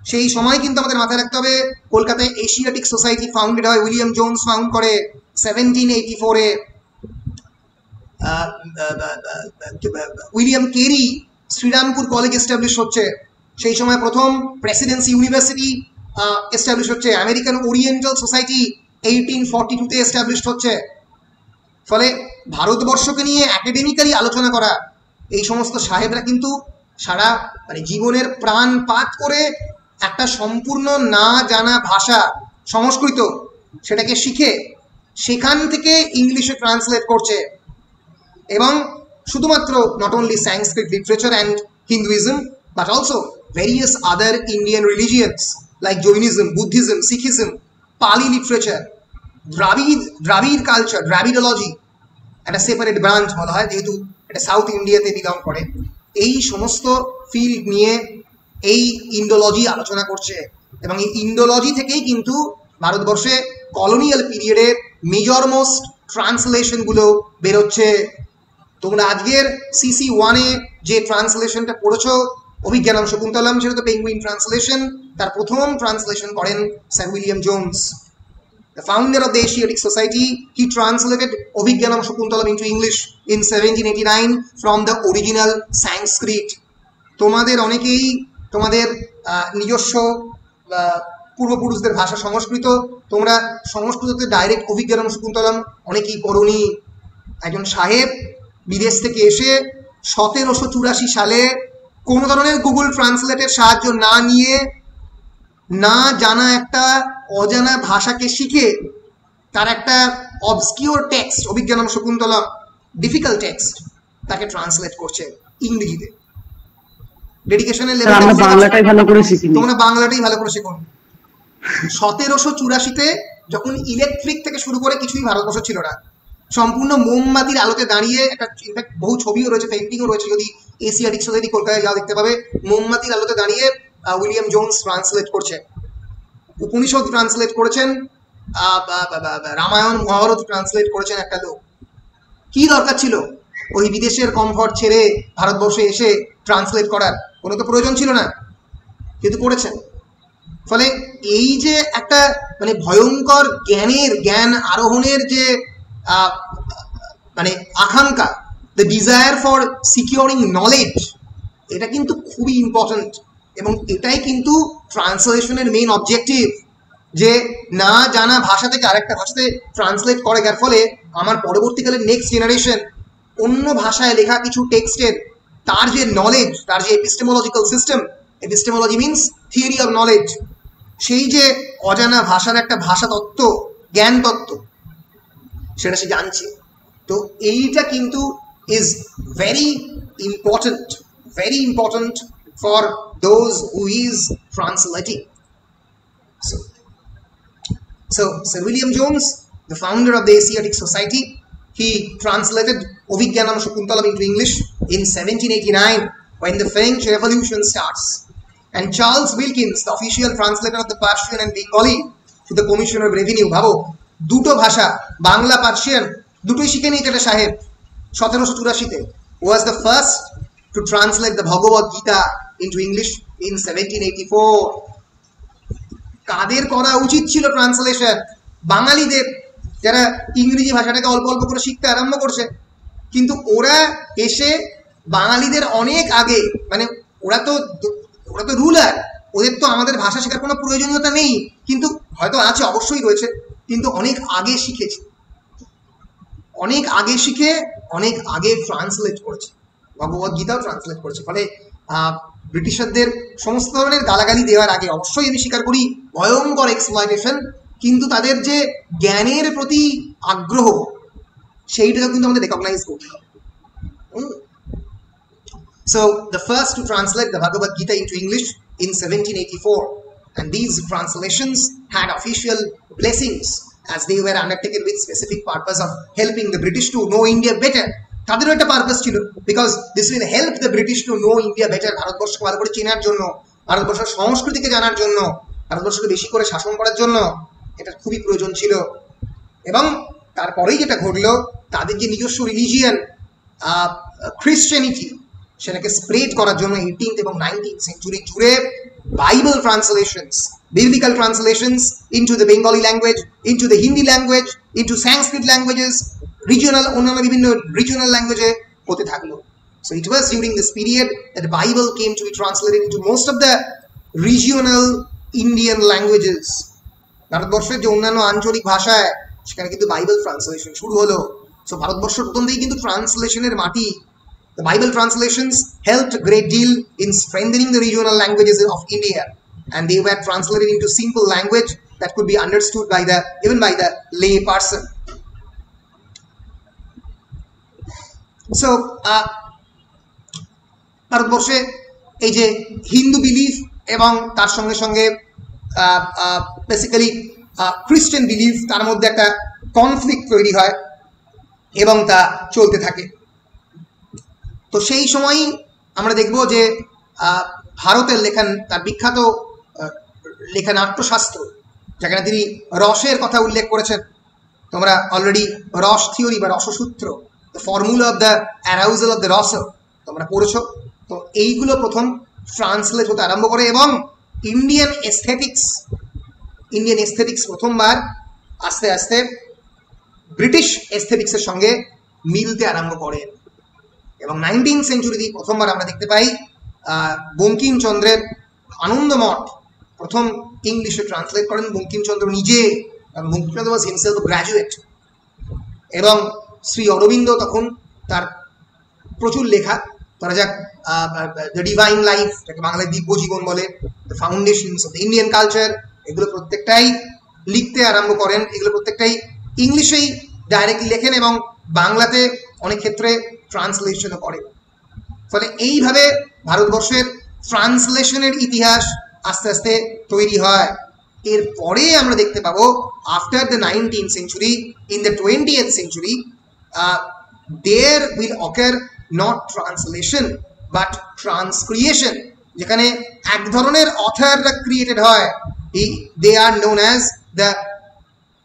সেই সময় কিন্তু আমাদের মাথায় রাখতে হবে, কলকাতায় এশিয়াটিক সোসাইটি ফাউন্ডেড হয়, উইলিয়াম জোনস ফাউন্ড করে 1784-এ। William Carey Serampore college establish হচ্ছে সেই সময় প্রথম প্রেসিডেন্সি ইউনিভার্সিটি এস্টাবলিশ হচ্ছে, আমেরিকান ওরিয়েন্টাল সোসাইটি 1842-তে এস্টাবলিশড হচ্ছে। ফলে ভারতবর্ষকে নিয়ে একাডেমিক্যালি আলোচনা করা, এই সমস্ত সাহেবরা কিন্তু সারা মানে জীবনের প্রাণপাত করে একটা সম্পূর্ণ না জানা ভাষা সংস্কৃত সেটাকে শিখে সেখান থেকে ইংলিশে ট্রান্সলেট করছে। এবং শুধুমাত্র not only Sanskrit literature and Hinduism but also various other Indian religions like Jainism, Buddhism, Sikhism, Pali literature, Dravid culture, দ্রাবিডোলজি একটা সেপারেট ব্রাঞ্চ বলা হয় যেহেতু এটা সাউথ ইন্ডিয়াতে বিলং করে। এই সমস্ত ফিল্ড নিয়ে এই ইন্ডোলজি আলোচনা করছে এবং এই ইন্ডোলজি থেকেই কিন্তু ভারতবর্ষে কলোনিয়াল পিরিয়ডের মেজর মোস্ট ট্রান্সলেশনগুলো বেরোচ্ছে। তোমরা আজকের CC 1-এ যে ট্রান্সলেশনটা পড়েছ অভিজ্ঞানম শকুন্তলম, সেটা তো পেঙ্গুইন ট্রান্সলেশন। তার প্রথম ট্রান্সলেশন করেন sir William Jones, the founder of the Asiatic Society. He translated Abhigyanam Shakuntalam into English in 1789 from the original Sanskrit. তোমাদের অনেকেই তোমাদের নিজস্ব পূর্বপুরুষদের ভাষা সংস্কৃত, তোমরা সংস্কৃততে ডাইরেক্ট অভিজ্ঞানম শকুন্তলম অনেকেই পড়োনি। একজন সাহেব বিদেশ থেকে এসে 1784 সালে কোনো ধরনের গুগল ট্রান্সলেটের সাহায্য না নিয়ে, না জানা একটা অজানা ভাষাকে শিখে তার একটা obscure text Abhijnanam Shakuntalam, difficult text, তাকে ট্রান্সলেট করছে ইংরেজিতে। ডেডিকেশনের লেভেল আমরা বাংলাটাই ভালো করে শিখিনি, তোমরা বাংলাটাই ভালো করে শেখো। 1784-তে যখন ইলেকট্রিক থেকে শুরু করে কিছুই ভারতবর্ষ ছিল না, সম্পূর্ণ মোমবাতির আলোতে দাঁড়িয়ে একটা ইনফ্যাক্ট বহু ছবিও রয়েছে, পেন্টিংও রয়েছে, যদি এশিয়াটিক সোসাইটি কলকাতায় যাও দেখতে পাবে, মোমবাতির আলোতে দাঁড়িয়ে উইলিয়াম জোন্স ট্রান্সলেট করছে, উপনিষদ ট্রান্সলেট করেছেন, রামায়ণ মহাভারত ট্রান্সলেট করেছেন একটা লোক। কি দরকার ছিল ওই বিদেশের কমফর্ট ছেড়ে ভারতবর্ষে এসে ট্রান্সলেট করার? কোনো তো প্রয়োজন ছিল না, কিন্তু করেছেন। ফলে এই যে একটা মানে ভয়ঙ্কর জ্ঞান আরোহণের যে মানে আকাঙ্ক্ষা, the desire for securing knowledge, এটা কিন্তু খুবই ইম্পর্টেন্ট। এবং এটাই কিন্তু ট্রান্সলেশনের মেইন অবজেক্টিভ, যে না জানা ভাষা থেকে আরেকটা ভাষাতে ট্রান্সলেট করে, যার ফলে আমার পরবর্তীকালে নেক্সট জেনারেশন অন্য ভাষায় লেখা কিছু টেক্সটের তার যে নলেজ, তার যে epistemological system, epistemology means theory of knowledge, সেই যে অজানা ভাষার একটা ভাষা তত্ত্ব, জ্ঞান তত্ত্ব, সেটা সে জানছে। তো এইটা কিন্তু is very important for those who is translating. So Sir William Jones, the founder of the Asiatic Society, he translated Abhigyanam Shakuntalam into English in 1789 when the French Revolution starts. And Charles Wilkins, the official translator of the Persian and Bengali to the Commissioner of Revenue, ভাবো দুটো ভাষা, বাংলা পার্সিয়ান দুটোই শিখে নিয়েছে একটা সাহেব 1784-তে, was the first to translate the Bhagavad Gita into English in 1784. কাদের করা উচিত ছিল ট্রান্সলেশন? বাঙালিদের, যারা ইংরেজি ভাষাটাকে অল্প অল্প করে শিখতে আরম্ভ করছে। কিন্তু ওরা এসে বাঙালিদের অনেক আগে, মানে ওরা তো রুলার, ওদের তো আমাদের ভাষা শেখার কোনো প্রয়োজনীয়তা নেই, কিন্তু হয়তো আছে, অবশ্যই রয়েছে, কিন্তু অনেক আগে শিখেছে, অনেক আগে শিখে অনেক আগে ট্রান্সলেট করেছে, ভগবদ গীতাও ট্রান্সলেট করেছে। ফলে ব্রিটিশারদের সমস্ত ধরনের গালাগালি দেওয়ার আগে অবশ্যই আমি স্বীকার করি ভয়ঙ্কর এক্সপ্লয়টেশন, কিন্তু তাদের যে জ্ঞানের প্রতি আগ্রহ সেইটাকে কিন্তু আমাদের রেকগনাইজ করতে হবে। So the first to translate the Bhagavad Gita into English in 1784, and these translations had official blessings as they were undertaken with specific purpose of helping the British to know India better. তাদেরও একটা পারপাস ছিল, because this will help the British to know India better, ভারতবর্ষকে ভালো করে চেনার জন্য, ভারতবর্ষের সংস্কৃতিকে জানার জন্য, ভারতবর্ষকে বেশি করে শাসন করার জন্য এটা খুবই প্রয়োজন ছিল। এবং তারপরেই যেটা ঘটলো, তাদের যে নিজস্ব রিলিজিয়ান খ্রিশ্চানিটি, সেটাকে স্প্রেড করার জন্য 18th এবং 19th সেঞ্চুরি জুড়ে Bible translations, biblical translations into the Bengali language, into the Hindi language, into Sanskrit languages, অন্যান্য বিভিন্ন রিজিওনাল ল্যাঙ্গুয়েজে হতে থাকলো। So it was during this period that the Bible came to be translated into most of the regional Indian languages. ভারতবর্ষের যে অন্যান্য আঞ্চলিক ভাষায় সেখানে কিন্তু বাইবেল ট্রান্সলেশন শুরু হলো। সো ভারতবর্ষের প্রথম থেকেই কিন্তু ট্রান্সলেশনের মাটি। The Bible translations helped a great deal in strengthening the regional languages of India, and they were translated into simple language that could be understood by even by the lay person. So ভারতবর্ষে এই যে হিন্দু বিলিফ এবং তার সঙ্গে সঙ্গে বেসিক্যালি খ্রিস্টান বিলিফ, তার মধ্যে একটা কনফ্লিক্ট তৈরি হয় এবং তা চলতে থাকে। তো সেই সময়ই আমরা দেখব যে ভারতের লেখা, তার বিখ্যাত লেখা নাট্যশাস্ত্র, যেখানে তিনি রসের কথা উল্লেখ করেছেন। তোমরা অলরেডি রস থিওরি বা রসসূত্র, the formula of the arousal of the rasa, তোমরা পড়েছো। তো এইগুলো প্রথম ট্রান্সলেট হতে আরম্ভ করে এবং ইন্ডিয়ান এস্থেটিক্স প্রথমবার আস্তে আস্তে ব্রিটিশ এস্থেটিক্সের সঙ্গে মিলতে আরম্ভ করে। এবং 19th সেঞ্চুরিতে প্রথমবার আমরা দেখতে পাই বঙ্কিমচন্দ্রের আনন্দমঠ প্রথম ইংলিশে ট্রান্সলেট করেন বঙ্কিমচন্দ্র নিজে। বঙ্কিমচন্দ্র ওয়াজ হিমসেলফ গ্র্যাজুয়েট। এবং শ্রী অরবিন্দ তখন তার প্রচুর লেখা, ধরা যাক দ্য ডিভাইন লাইফ, যাকে বাংলায় দিব্য জীবন বলে, the foundations of the Indian culture, এগুলো প্রত্যেকটাই লিখতে আরম্ভ করেন। এগুলো প্রত্যেকটাই ইংলিশেই ডাইরেক্টলি লেখেন এবং বাংলাতে অনেক ক্ষেত্রে ট্রান্সলেশনও করেন। ফলে এইভাবে ভারতবর্ষের ট্রান্সলেশনের ইতিহাস আস্তে আস্তে তৈরি হয়। এরপরে আমরা দেখতে পাবো after the 19th century, in the 20th century, there will occur not translation but transcreation, যেখানে এক ধরনের অথাররা ক্রিয়েটেড হয়। they are known as the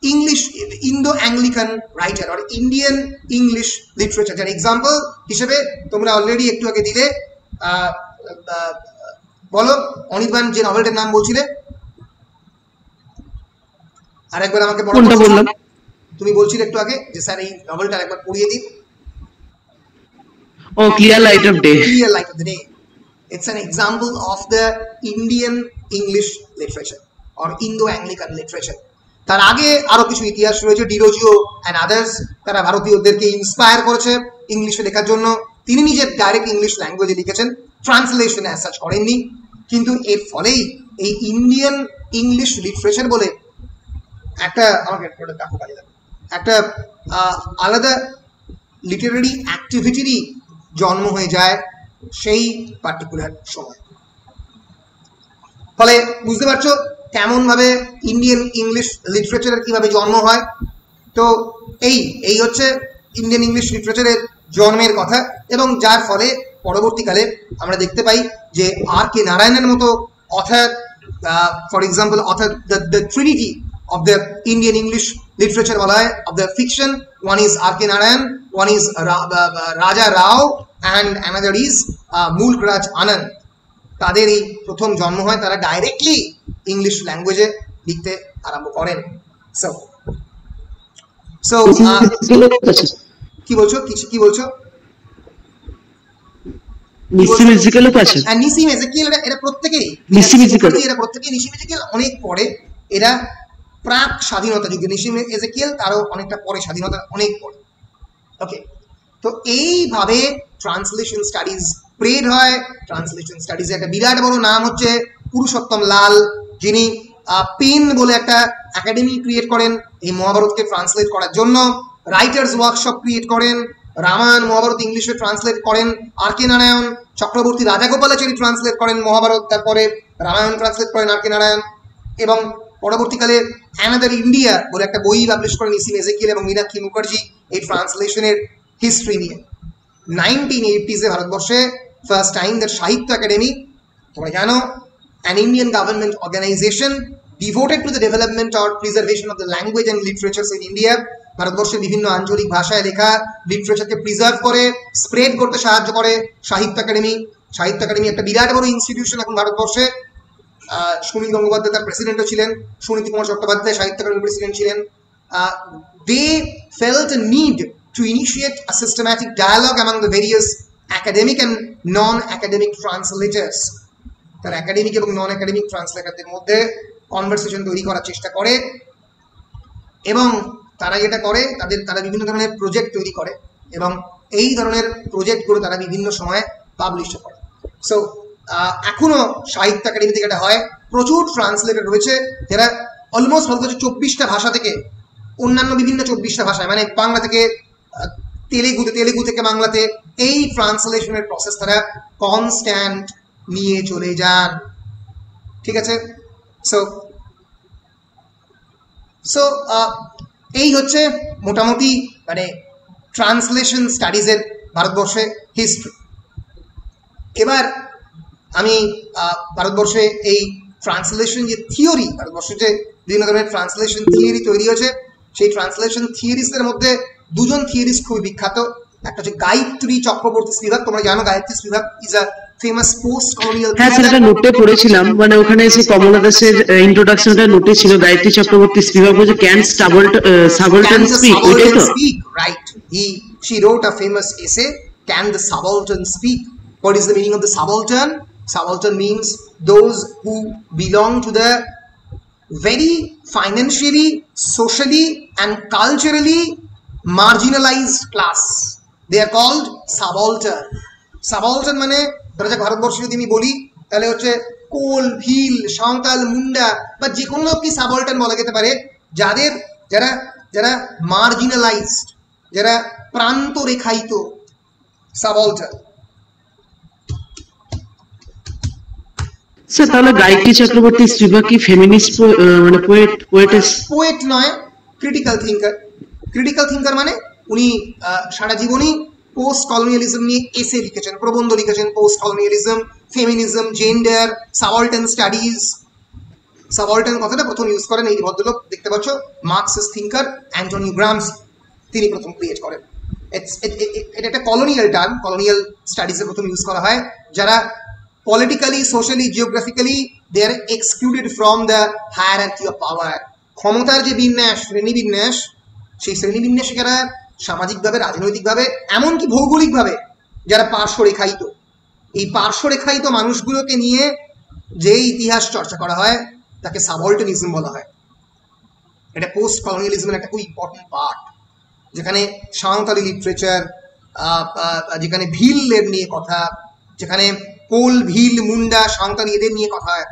English Indo-Anglican writer or Indian English literature. যার এক্সাম্পল হিসেবে তোমরা অলরেডি একটু আগে দিলে, বলো অনির্বাণ, যে নভেলটার নাম বলছিলে আর একবার আমাকে বললাম। তুমি বলছিলে একটু আগে যে স্যার এই নভেলটা একবার পড়িয়ে দিন। Clear Light of Day. Clear Light of the Day. It's an example of the Indian English literature or Indo-Anglican literature. তার আগে আরো কিছু ইতিহাস রয়েছে। ডিরোজিও অ্যান্ড আদার্স, তারা ভারতীয়দেরকে ইন্সপায়ার করেছে ইংলিশে লেখার জন্য। তিনি নিজের ডাইরেক্ট ইংলিশ ল্যাঙ্গুয়েজে লিখেছেন, ট্রান্সলেশন অ্যাজ সাচ করেননি। কিন্তু এর ফলেই এই ইন্ডিয়ান ইংলিশ লিটারেচার বলে একটা, আমাকে একটা আলাদা লিটারারি অ্যাক্টিভিটিরই জন্ম হয়ে যায় সেই পার্টিকুলার সময়। ফলে বুঝতে পারছো কেমন ভাবে ইন্ডিয়ান ইংলিশ লিটারেচারের কিভাবে জন্ম হয়। তো এই হচ্ছে ইন্ডিয়ান ইংলিশ লিটারেচারের জন্মের কথা, এবং যার ফলে পরবর্তীকালে আমরা দেখতে পাই যে R.K. নারায়ণের মতো other, for example other the Trinity of the Indian English literature বলা হয়, of the fiction. One is R.K. Narayan, one is Raja Rao, and another is Mulk Raj Anand. তাদের এই প্রথম জন্ম হয়, তারা ডাইরেক্টলি ইংলিশ ল্যাঙ্গুয়েজে লিখতে আরম্ভ করেন। সো কি বলছো, কি বলছো? নিসিম এজেকিয়েল, এরা প্রত্যেকেই নিসিম এজেকিয়েল অনেক পরে, এরা প্রাক স্বাধীনতা যুগে। নিসিম এজেকিয়েল তারও অনেকটা পরে, স্বাধীনতা অনেক পরে। ওকে, তো এইভাবে ট্রান্সলেশন স্টাডিজ স্প্রেড হয়। ট্রান্সলেশন স্টাডিজে একটা বিরাট বড় নাম হচ্ছে পুরুষোত্তম লাল, যিনি পেন বলে একটা একাডেমি ক্রিয়েট করেন এই মহাভারতকে ট্রান্সলেট করার জন্য। রাইটার্স ওয়ার্কশপ ক্রিয়েট করেন, রামায়ণ মহাভারত ইংলিশে ট্রান্সলেট করেন R.K. নারায়ণ। চক্রবর্তী রাজাগোপালাচারী ট্রান্সলেট করেন মহাভারত, তারপরে রামায়ণ ট্রান্সলেট করেন R.K. নারায়ণ। এবং পরবর্তীকালে অ্যানাদার ইন্ডিয়া বলে একটা বই পাবলিশ করেন নিসিম এজেকিয়েল এবং মীনাক্ষী মুখার্জি এই ট্রান্সলেশনের হিস্ট্রি নিয়ে। 1980s ভারতবর্ষে ফার্স্ট টাইম দ্য সাহিত্য একাডেমি, তোমরা জানো, an Indian government organization devoted to the development or preservation of the language and literatures in India, ভারতবর্ষের বিভিন্ন আঞ্চলিক ভাষায় লেখা লিটারেচারকে প্রিজার্ভ করে, স্প্রেড করতে সাহায্য করে সাহিত্য একাডেমি। সাহিত্য একাডেমি একটা বিরাট বড় ইনস্টিটিউশন এখন ভারতবর্ষে। সুনীল গঙ্গোপাধ্যায় তার প্রেসিডেন্টও ছিলেন, সুনীতি কুমার চট্টোপাধ্যায় সাহিত্য একাডেমির প্রেসিডেন্ট ছিলেন। They felt a need to initiate a systematic dialogue among the various academic and non academic translators, তারা অ্যাকাডেমিক এবং নন অ্যাকাডেমিক ট্রান্সলেটারদের মধ্যে কনভারসেশন তৈরি করার চেষ্টা করে, এবং তারা যেটা করে তারা বিভিন্ন ধরনের প্রজেক্ট তৈরি করে, এবং এই ধরনের প্রজেক্টগুলো তারা বিভিন্ন সময়ে পাবলিশ করে। সো এখনো সাহিত্য একাডেমি থেকে এটা হয়, প্রচুর ট্রান্সলেটর রয়েছে যারা অলমোস্ট বলতে 24টা ভাষা থেকে অন্যান্য বিভিন্ন 24টা ভাষায়, মানে বাংলা থেকে তেলেগু থেকে বাংলাতে, এই ট্রান্সলেশনের প্রসেস তারা কনস্ট্যান্ট নিয়ে চলে যান। ঠিক আছে, সো এই হচ্ছে মোটামুটি মানে ট্রান্সলেশন স্টাডিজের ভারতবর্ষে হিস্ট্রি। এবার আমি ভারতবর্ষে এই ট্রান্সলেশন যে থিওরি, ভারতবর্ষে যে বিভিন্ন ধরনের ট্রান্সলেশন থিওরি তৈরি হয়েছে, সেই ট্রান্সলেশন থিওরিসদের মধ্যে দুজন থিওরিস্ট খুবই বিখ্যাত। একটা হচ্ছে গায়ত্রী চক্রবর্তী স্পিভাক। তোমরা জানো Gayatri Spivak is a famous post colonial. হ্যাঁ, সেটা নোটে পড়েছিলাম, মানে ওখানে এসে কমলা দাসের ইন্ট্রোডাকশনটা নোটে ছিল, গায়ত্রী চক্রবর্তী স্পিভাক বলছে ক্যান সাবলটান স্পিক, ওইটাই তো? Right, she wrote a famous essay, Can the Subaltern Speak? What is the meaning of the subaltern? Subaltern means those who belong to the very financially, socially and culturally marginalized class. They are called subaltern. Subaltern মানে ধরা যাক ভারতবর্ষে যদি আমি বলি তাহলে হচ্ছে কোল, ভিল, সাঁওতাল, মুন্ডা বা যে কোনো কি সাবঅল্টার্ন বলা যেতে পারে, যারা মার্জিনালাইজড, যারা প্রান্ত রেখায়িত, সাবঅল্টার্ন। স্যার তাহলে গায়ত্রী চক্রবর্তী স্পিভাক কি ফেমিনিস্ট মানে পোয়েট নয়, ক্রিটিক্যাল থিঙ্কার। ক্রিটিক্যাল থিঙ্কার মানে উনি সারা জীবনই পোস্ট কলোনিয়ালিজম নিয়ে এসে লিখেছেন, প্রবন্ধ লিখেছেন, post colonialism, feminism, gender, subaltern studies. Subaltern কথাটা প্রথম ইউজ করেন এই ভদ্রলোক, দেখতে পাচ্ছ, মার্কসিস্ট থিঙ্কার অ্যান্টনি গ্রামসি, তিনি প্রথম ক্রিয়েট করেন। এটা একটা কলোনিয়াল টার্ম, কলোনিয়াল স্টাডিজে প্রথম ইউজ করা হয়। যারা politically, socially, geographically, they are excluded from the hierarchy of power. ক্ষমতার যে বিন্যাস, শ্রেণী বিন্যাস, সেই শ্রেণী বিন্যাসে যারা সামাজিকভাবে, রাজনৈতিকভাবে, এমনকি ভৌগোলিকভাবে যারা পার্শ্বরেখায়িত, এই পার্শ্বরেখায়িত মানুষগুলোকে নিয়ে যে ইতিহাস চর্চা করা হয় তাকে সাবঅল্টার্নিজম বলা হয়। এটা পোস্ট কলোনিয়ালিজমের একটা খুব ইম্পর্টেন্ট পার্ট, যেখানে সাঁওতালি লিটারেচার, যেখানে ভিলের নিয়ে কথা, যেখানে কোল, ভিল, মুন্ডা, সাঁওতালি এদের নিয়ে কথা হয়।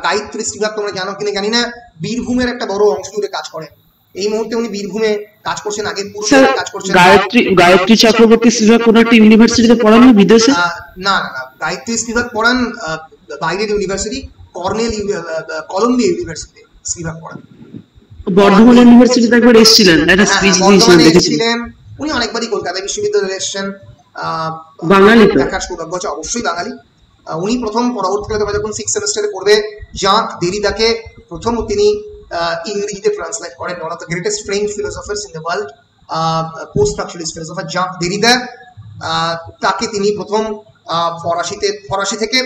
গায়ত্রী স্পিভাক তোমরা জানো কিনা জানি না, বীরভূমের একটা বড় অংশ জুড়ে কাজ করেন। এই মুহূর্তে উনি বীরভূমে কাজ করছেন, আগে পুরুলিয়ায় কাজ করছেন। গায়ত্রী চক্রবর্তী স্পিভাক কোন একটা ইউনিভার্সিটিতে পড়ান না বিদেশে? না, গায়ত্রী স্পিভাক পড়ান বাইরের ইউনিভার্সিটি, কলম্বিয়া ইউনিভার্সিটি স্পিভাক পড়ান। বর্ধমান ইউনিভার্সিটিতে একবার এসেছিলেন, একটা স্পিচ দিয়েছিলেন। উনি অনেকবারই কলকাতা বিশ্ববিদ্যালয়ে এসেছেন। বাঙালি দেখার সৌভাগ্য আছে, অবশ্যই বাঙালি। উনি প্রথম, পরবর্তীকালে তোমরা যখন 6th সেমিস্টারে পড়বে, জাঁক দেরিদাকে প্রথম তিনি ইংরেজিতে ট্রান্সলেট করেন। One of the greatest French philosophers in the world, post structuralist philosopher জাঁক দেরিদা, তাকে তিনি প্রথম ফরাসি থেকে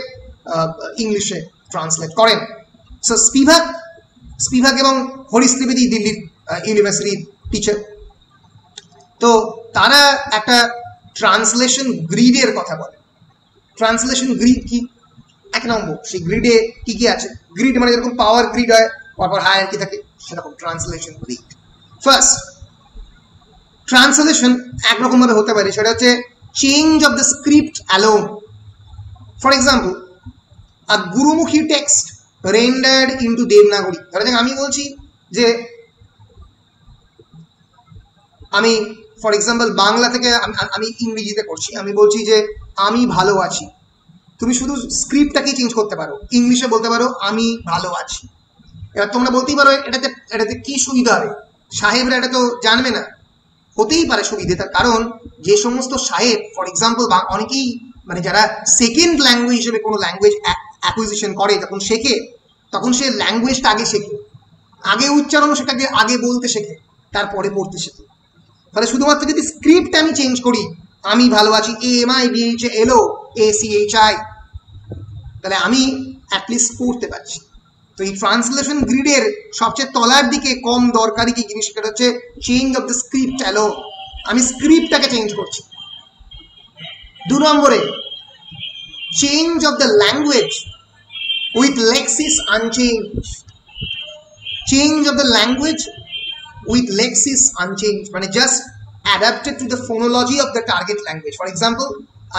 ইংলিশে ট্রান্সলেট করেন। সো স্পিভাক এবং হরিশ ত্রিবেদী দিল্লির ইউনিভার্সিটির টিচার। তো তারা একটা ট্রান্সলেশন গ্রিডের কথা বলে। ট্রান্সলেশন গ্রিড কি? 1 নম্বর, সেই গ্রিডে কি কি আছে? গ্রিড মানে যেরকম পাওয়ার গ্রিড হয়, পরপর হায়ারার্কি থাকে, সেরকম ট্রান্সলেশন গ্রিড। ফার্স্ট, ট্রান্সলেশন একরকম ভাবে হতে পারে, সেটা হচ্ছে change of the script alone. For example, a Gurmukhi text rendered into Devanagari. ধরা যাক আমি বলছি যে, আমি ফর এক্সাম্পল বাংলা থেকে আমি ইংরেজিতে করছি, আমি বলছি যে আমি ভালো আছি। তুমি শুধু স্ক্রিপ্টটাকেই চেঞ্জ করতে পারো, ইংলিশে বলতে পারো আমি ভালো আছি। এবার তোমরা বলতেই পারো এটাতে কি সুবিধা হবে? সাহেবরা এটা তো জানবে না। হতেই পারে সুবিধে, তার কারণ যে সমস্ত সাহেব ফর এক্সাম্পল অনেকেই মানে যারা সেকেন্ড ল্যাঙ্গুয়েজ হিসেবে কোনো ল্যাঙ্গুয়েজ অ্যাকুইজিশন করে, তখন শেখে, তখন সে ল্যাঙ্গুয়েজটা আগে শেখে, আগে উচ্চারণ সেটাকে আগে বলতে শেখে, তারপরে পড়তে শেখে। তাহলে শুধুমাত্র যদি স্ক্রিপ্ট আমি চেঞ্জ করি, আমি ভালো আছি, AMIBHALOACHI, তাহলে আমি অ্যাটলিস্ট পড়তে পারছি। তো এই ট্রান্সলেশন গ্রিডের সবচেয়ে তলার দিকে কম দরকারি কি জিনিস, সেটা হচ্ছে change of the script alone. আমি স্ক্রিপ্টটাকে চেঞ্জ করছি। 2 নম্বরে change of the language with lexis unchanged. Change of the language with lexis unchanged, মানে just adapted to the phonology of the target language. For example,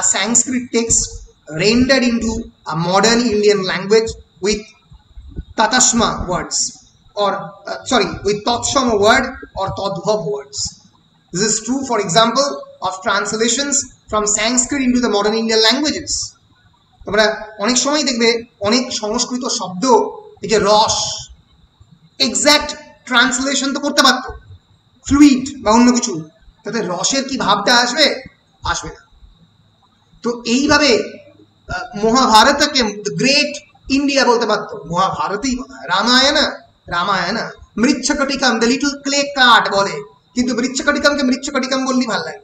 a Sanskrit text rendered into a modern Indian language with tatashma words, or with tatshama word or tadbhav words. This is true, for example, of translations from Sanskrit into the modern Indian languages. তোমরা অনেক সময় দেখবে অনেক সংস্কৃত শব্দ, এই যে রস, এক্সাক্ট ট্রান্সলেশন তো করতে পারতো ফ্লুইড বা অন্য কিছু, তাতে রসের কি ভাবটা আসবে? আসবে না। তো এইভাবে মহাভারতকে গ্রেট ইন্ডিয়া বলতে পারতো, মহাভারতই Ramayana Mrichchhakatikam the little clay cart বলে, কিন্তু মৃচ্ছকটিকামকে মৃচ্ছকটিকাম বললেই ভালো লাগে।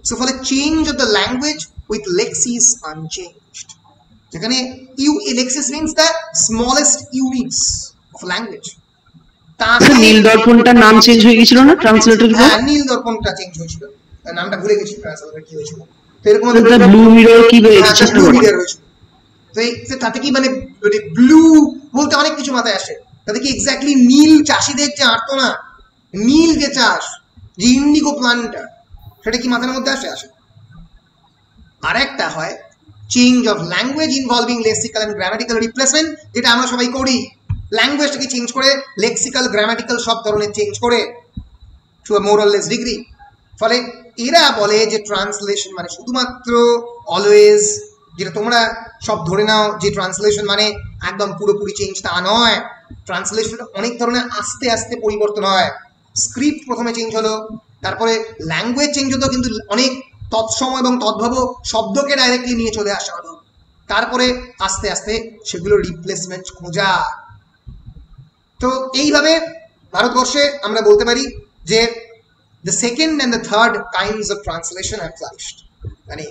সো ফলে change of the language with lexis unchanged, যেখানে lexis means the smallest units of language. Nil দর্পণটার নাম চেঞ্জ হয়ে গেছিল না ট্রান্সলেটর? হ্যাঁ, নীল দর্পণটা চেঞ্জ হয়েছিল, নামটা ভুলে গেছি ট্রান্সলেটর কি হয়েছিল। তো এরকম ব্লু মিরর কি হয়েছিল, তো তাতে কি মানে ব্লু বলতে অনেক কিছু মাথায় আসে, তাতে কি এক্স্যাক্টলি নীল চাষিদের যে আর্ত না, নীল যে চাষ, যে ইন্ডিগো প্লান্টটা, সেটা কি মাথার মধ্যে আসে? আর একটা হয় change of language involving lexical and grammatical replacement, যেটা আমরা সবাই করি, ল্যাঙ্গুয়েজটাকে চেঞ্জ করে লেক্সিক্যাল গ্রামাটিক্যাল সব ধরনের চেঞ্জ করে to a more or less degree. ফলে এরা বলে যে ট্রান্সলেশন মানে শুধুমাত্র অলওয়েজ, যেটা তোমরা সব ধরে নাও যে ট্রান্সলেশন মানে একদম পুরোপুরি চেঞ্জ, তা নয়। ট্রান্সলেশন অনেক ধরনের আস্তে আস্তে পরিবর্তন হয়। স্ক্রিপ্ট প্রথমে চেঞ্জ হলো, তারপরে ল্যাঙ্গুয়েজ চেঞ্জ হতো, কিন্তু অনেক তৎসম এবং তদ্ভব শব্দকে ডাইরেক্টলি নিয়ে চলে আসা হলো, তারপরে আস্তে আস্তে সেগুলো রিপ্লেসমেন্ট খোঁজা। তো এইভাবে ভারতবর্ষে আমরা বলতে পারি যে the second and the third kinds of translation have flourished, মানে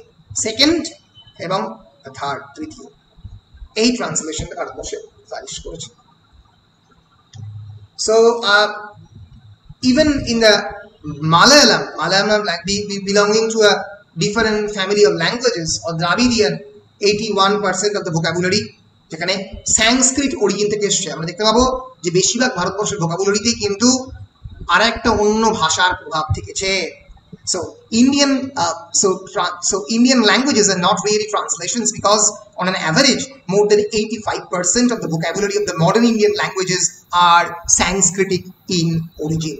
সেকেন্ড এবং থার্ড, তৃতীয়, এই ট্রান্সলেশনটা ভারতবর্ষে ফ্লারিশ করেছে। So even in the Malayalam belonging to a different family of languages, or Dravidian, 81% of the vocabulary যেখানে সংস্কৃত অরিজিন থেকে এসছে, আমরা দেখতে পাবো যে বেশিরভাগ ভারতবর্ষের ভোকাবুলারিতেই কিন্তু আর একটা অন্য ভাষার প্রভাব থেকেছে। So Indian languages are not really translations, because on an average more than 85% of the vocabulary of the modern Indian languages are Sanskritic in origin.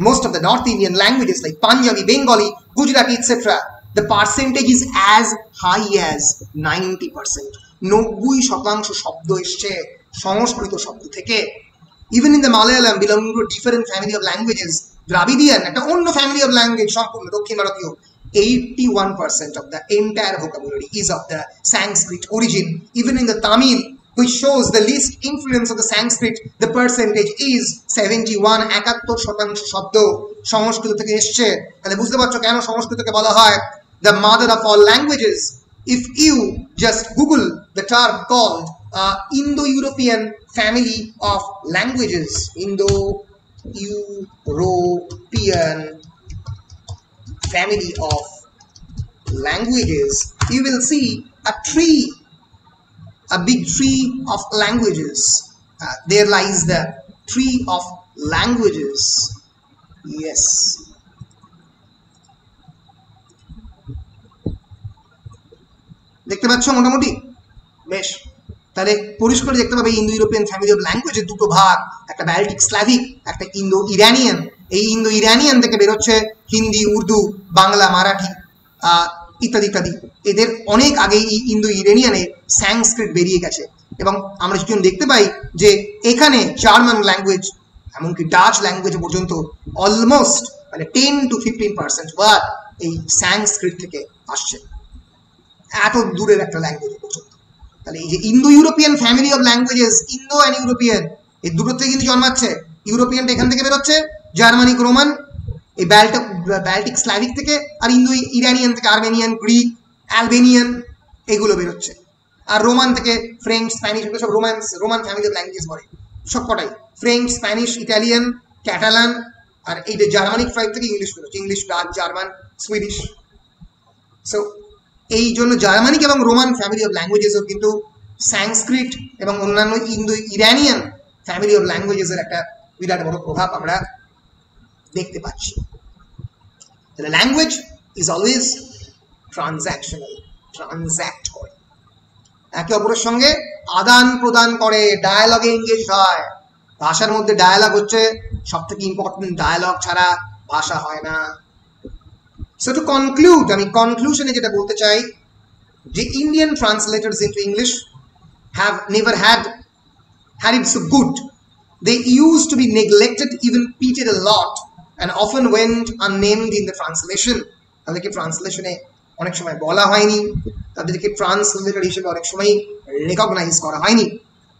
Most of the North Indian languages like Punjabi, Bengali, Gujarati, etc., the percentage is as high as 90%. 90% শব্দ এসছে সংস্কৃত শব্দ থেকে। Even in the Malayalam belonging to a different family of languages, Dravidian, একটা অন্য family of language, সম্পূর্ণ দক্ষিণ ভারতীয়, 81% of the entire vocabulary is of the Sanskrit origin. Even in the Tamil, which shows the least influence of the Sanskrit, the percentage is 71, 71% শব্দ সংস্কৃত থেকে এসছে। তাহলে বুঝতে পারছো কেন সংস্কৃতকে বলা হয় the mother of all languages. If you just Google the term called Indo-European family of languages, Indo-European family of languages, you will see a tree, a big tree of languages. There lies the tree of languages. Yes. দেখতে পাচ্ছ মোটামুটি বেশ, তাহলে পরিষ্কার দেখতে পাবে ইন্দো ইউরোপিয়ান ফ্যামিলি অফ ল্যাঙ্গুয়েজের দুটো ভাগ, একটা ব্যালটিক স্ল্যাভিক, একটা ইন্দো ইরানিয়ান। এই ইন্দো ইরানিয়ান থেকে বেরোচ্ছে হিন্দি, উর্দু, বাংলা, মারাঠি ইত্যাদি ইত্যাদি। এদের অনেক আগে এই ইন্দো ইরানিয়ানে সংস্কৃত বেরিয়ে গেছে, এবং আমরা যদি দেখতে পাই যে এখানে জার্মান ল্যাঙ্গুয়েজ, এমনকি ডাচ ল্যাঙ্গুয়েজ পর্যন্ত অলমোস্ট মানে 10 to 15% ওয়ার্ড এই সংস্কৃত থেকে আসছে, এত দূরের একটা ল্যাঙ্গুয়েজ পর্যন্ত। তাহলে এই যে Indo European family of languages, Indo and European, এই দুটো থেকে কিন্তু জন্মাচ্ছে। ইউরোপিয়ানটা এখান থেকে বেরোচ্ছে, জার্মানিক, রোমান, এই ব্যালটিক স্ল্যাভিক থেকে, আর ইন্দো ইরানিয়ান থেকে আর্মেনিয়ান, গ্রিক, অ্যালবেনিয়ান এগুলো বেরোচ্ছে। আর রোমান থেকে ফ্রেঞ্চ, স্প্যানিশ, এগুলো সব রোমান ফ্যামিলি অফ ল্যাঙ্গুয়েজ বলে সব কটাই। ফ্রেঞ্চ, স্প্যানিশ, ইটালিয়ান, ক্যাটালান, আর এই যে জার্মানিক ট্রাইব থেকে ইংলিশ বেরোচ্ছে, English, Dutch, German, Swedish. So এই জন্য জার্মানিক এবং রোমান ফ্যামিলি অফ ল্যাঙ্গুয়েজেসও কিন্তু সংস্কৃত এবং অন্যান্য ইন্দো ইরানিয়ান ফ্যামিলি অফ ল্যাঙ্গুয়েজেসের একটা বিরাট বড় প্রভাব আমরা দেখতে পাচ্ছি। The language is always transactional, ট্রানজ্যাক্ট করে, একে অপরের সঙ্গে আদান প্রদান করে, ডায়ালগে এঙ্গেজ হয়। ভাষার মধ্যে ডায়ালগ হচ্ছে সব থেকে ইম্পর্টেন্ট, ডায়ালগ ছাড়া ভাষা হয় না। সো টু কনক্লুড, আমি কনক্লুশনে যেটা বলতে চাই যে Indian translators into English have never had it so good. They used to be neglected, even peated a lot, and often went unnamed in the translation. তাদেরকে ট্রান্সলেশনে অনেক সময় বলা হয়নি, তাদেরকে ট্রান্সলেটর হিসেবে অনেক সময় রেকগনাইজ করা হয়নি।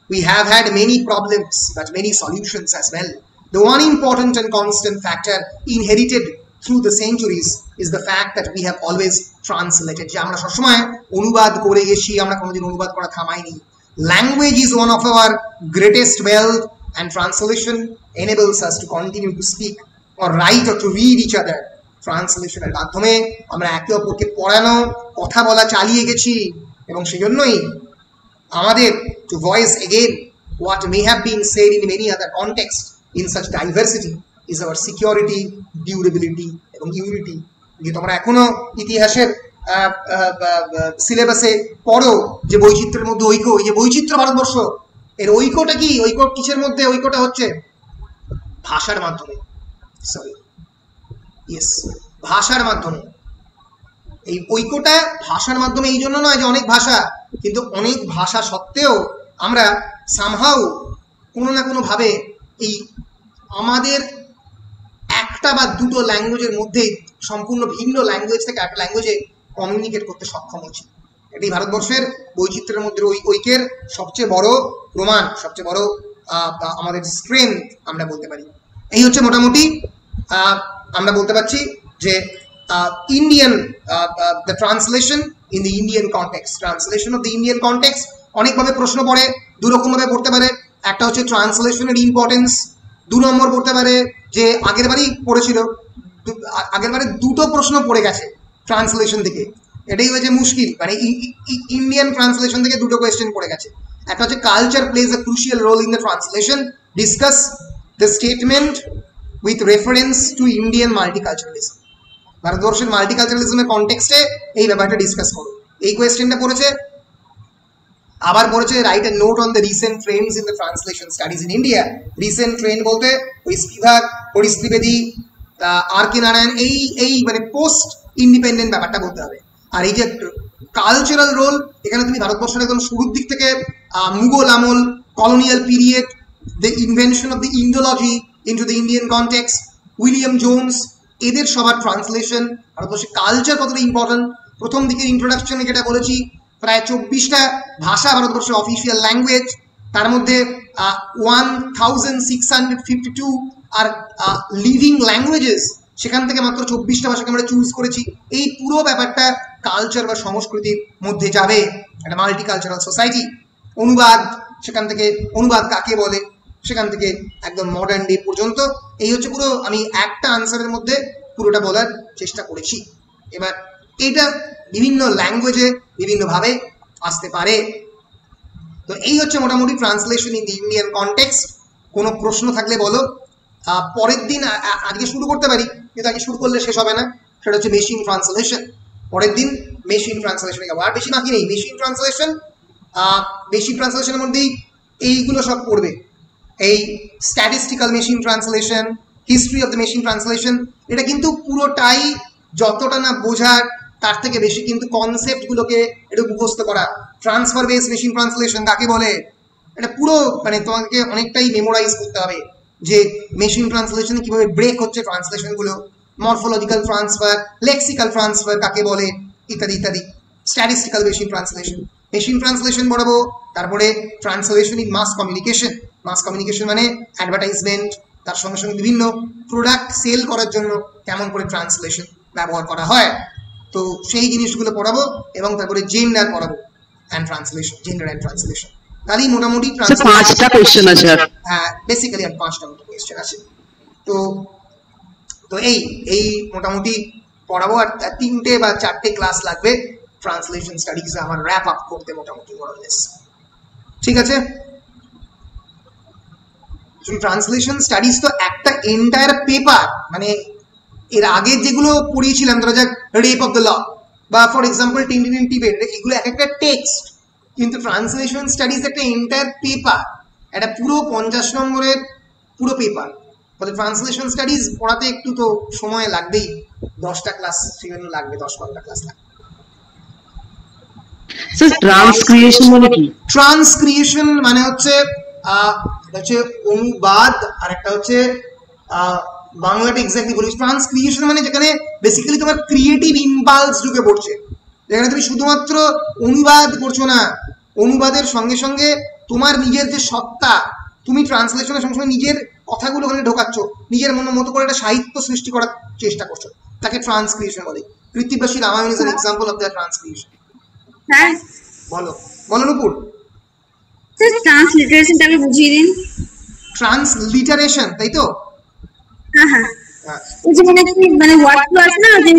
We have had many problems but many solutions as well. The one important and constant factor inherited through the centuries is the fact that we have always translated. যে আমরা সবসময় অনুবাদ করে গেছি, আমরা কোনোদিন অনুবাদ করা থামাইনি। Language is one of our greatest wealth, and translation enables us to continue to speak or write or to read each other. ট্রান্সলেশনের মাধ্যমে আমরা একে অপরকে পড়ানো, কথা বলা চালিয়ে গেছি, এবং সেজন্যই আমাদের to voice again what may have been said in many other contexts in such diversity is our security, durability এবং unity. যে তোমরা এখনো ইতিহাসের সিলেবাসে পড়ো যে বৈচিত্র্যের মধ্যে ঐক্য, এই যে বৈচিত্র্য ভারতবর্ষ, এর ঐক্যটা কি? ঐক্য কিসের মধ্যে? ঐক্যটা হচ্ছে ভাষার মাধ্যমে। সরি, ইয়েস, ভাষার মাধ্যমে। এই ঐক্যটা ভাষার মাধ্যমে এই জন্য নয় যে অনেক ভাষা, কিন্তু অনেক ভাষা সত্ত্বেও আমরা সামহাউ কোনো না কোনো ভাবে এই আমাদের একটা বা দুটো ল্যাঙ্গুয়েজের মধ্যে সম্পূর্ণ ভিন্ন ল্যাঙ্গুয়েজ থেকে একটা ল্যাঙ্গুয়েজে কমিউনিকেট করতে সক্ষম হচ্ছি। এটাই ভারতবর্ষের বৈচিত্র্যের মধ্যে ঐক্যের সবচেয়ে বড় প্রমাণ, সবচেয়ে বড় আমাদের স্ট্রেংথ আমরা বলতে পারি। এই হচ্ছে মোটামুটি আমরা বলতে পারছি যে Indian the translation in the Indian context. Translation of the Indian context অনেকভাবে প্রশ্ন পড়ে, দুরকমভাবে পড়তে পারে। একটা হচ্ছে ট্রান্সলেশনের ইম্পর্টেন্স, 2 নম্বর পড়তে পারে যে আগেরবারই পড়েছিল, আগেরবারে 2টো প্রশ্ন পড়ে গেছে ট্রান্সলেশন থেকে, এটাই হয়েছে মুশকিল। মানে ইন্ডিয়ান ট্রান্সলেশন থেকে 2টো কোয়েশ্চেন পড়ে গেছে। একটা হচ্ছে culture plays a crucial role in the translation, discuss the statement with reference to Indian multiculturalism. ভারতবর্ষের মাল্টিকালচারালিজমের কনটেক্সটে এই ব্যাপারটা ডিসকাস করো, এই কোয়েশ্চেনটা পড়েছে। আবার পড়েছে write a note on the recent Trends in the translation studies in India. Recent trend বলতে ওই স্পিভাক, হরিশ ত্রিবেদী, আর কে নারায়ণ, এই মানে পোস্ট ইন্ডিপেন্ডেন্ট ব্যাপারটা বলতে হবে। আর এই যে কালচারাল রোল, এখানে তুমি ভারতবর্ষের একদম শুরুর দিক থেকে মুঘল আমল, colonial period, the invention of the ইন্ডোলজি into the Indian context, William Jones, এদের সবার ট্রান্সলেশন। ভারতবর্ষে কালচার কতটা ইম্পর্টেন্ট, প্রথম দিকের ইন্ট্রোডাকশনে যেটা বলেছি, প্রায় 24টা ভাষা ভারতবর্ষের অফিসিয়াল ল্যাঙ্গুয়েজ, তার মধ্যে 1652 আর লিভিং ল্যাঙ্গুয়েজেস, সেখান থেকে মাত্র 24টা ভাষাকে আমরা চুজ করেছি। এই পুরো ব্যাপারটা কালচার বা সংস্কৃতির মধ্যে যাবে, একটা মাল্টিকালচারাল সোসাইটি। অনুবাদ, সেখান থেকে অনুবাদ কাকে বলে, সেখান থেকে একদম মডার্ন ডে পর্যন্ত, এই হচ্ছে পুরো, আমি একটা আনসারের মধ্যে পুরোটা বলার চেষ্টা করেছি। এবার এটা বিভিন্ন ল্যাঙ্গুয়েজে বিভিন্নভাবে আসতে পারে। তো এই হচ্ছে মোটামুটি translation in the Indian context. কোনো প্রশ্ন থাকলে বলো। পরের দিন, আজকে শুরু করতে পারি কিন্তু আজকে শুরু করলে শেষ হবে না, সেটা হচ্ছে মেশিন ট্রান্সলেশন। পরের দিন মেশিন ট্রান্সলেশনে যাবো। আর বেশি বাকি নেই, মেশিন ট্রান্সলেশন, মেশিন ট্রান্সলেশনের মধ্যেই এইগুলো সব পড়বে। এই statistical machine translation, history of the machine translation, এটা কিন্তু পুরোটাই যতটা না বোঝার তার থেকে বেশি কিন্তু কনসেপ্টগুলোকে একটু মুখস্থ করা। ট্রান্সফার বেস মেশিন ট্রান্সলেশন কাকে বলে, এটা পুরো মানে তোমাকে অনেকটাই মেমোরাইজ করতে হবে যে মেশিন ট্রান্সলেশনে কিভাবে ব্রেক হচ্ছে ট্রান্সলেশনগুলো, মরফোলজিক্যাল ট্রান্সফার, লেক্সিক্যাল ট্রান্সফার কাকে বলে, ইত্যাদি ইত্যাদি। Statistical machine translation, machine translation পড়াবো। তারপরে translation in mass communication. Mass communication মানে অ্যাডভার্টাইজমেন্ট, তার সঙ্গে সঙ্গে বিভিন্ন প্রোডাক্ট সেল করার জন্য কেমন করে ট্রান্সলেশন ব্যবহার করা হয়, তো সেই জিনিসগুলো পড়াবো। এবং তারপরে জেন্ডার পড়াবো and translation, gender and translation. তাহলেই মোটামুটি 5টা কোশ্চেন আছে। হ্যাঁ, বেসিক্যালি আর 5টা মতো কোয়েশ্চেন আছে। তো তো এই মোটামুটি পড়াবো। আর 3টে বা 4টে ক্লাস লাগবে ট্রান্সলেশন স্টাডিজ আমার র্যাপ আপ করতে মোটামুটি মোরালেস। ঠিক আছে, ট্রান্সলেশন স্টাডিজ তো একটা এন্টায়ার পেপার, মানে এর আগে যেগুলো পড়িয়েছিলাম ধরা যাক রেপ অফ দ্য ল বা for example Tintin in Tibet, এগুলো এক একটা টেক্সট, কিন্তু ট্রান্সলেশন স্টাডিজ একটা এন্টায়ার পেপার, একটা পুরো 50 নম্বরের পুরো পেপার। ফলে ট্রান্সলেশন স্টাডিজ পড়াতে একটু তো সময় লাগবেই, 10টা ক্লাস সেখানে লাগবে, 10-12টা ক্লাস লাগবে। স্যার ট্রান্সক্রিয়েশন মানে কি? ট্রান্সক্রিয়েশন মানে হচ্ছে অনুবাদ, আর একটা হচ্ছে বাংলাটা এক্স্যাক্টলি বলি। ট্রান্সক্রিয়েশন মানে যেখানে বেসিক্যালি তোমার ক্রিয়েটিভ ইম্পালস ঢুকে পড়ছে, যেখানে তুমি শুধুমাত্র অনুবাদ করছো না, অনুবাদের সঙ্গে সঙ্গে তোমার নিজের যে সত্তা, তুমি ট্রান্সলেশনের সঙ্গে সঙ্গে নিজের কথাগুলো ওখানে ঢোকাচ্ছ, নিজের মতো করে একটা সাহিত্য সৃষ্টি করার চেষ্টা করছো, তাকে ট্রান্সক্রিয়েশন বলে। Krittivasi Ramayana is an example of the transcreation. হ্যাঁ, বলো বলো নুপুর। স্যার ট্রান্সলিটারেশনটা আমি বুঝিয়ে দিন। ট্রান্সলিটারেশন, তাই তো? হ্যাঁ হ্যাঁ, ওই যে মানে ওয়ার্ডগুলো আছে না যে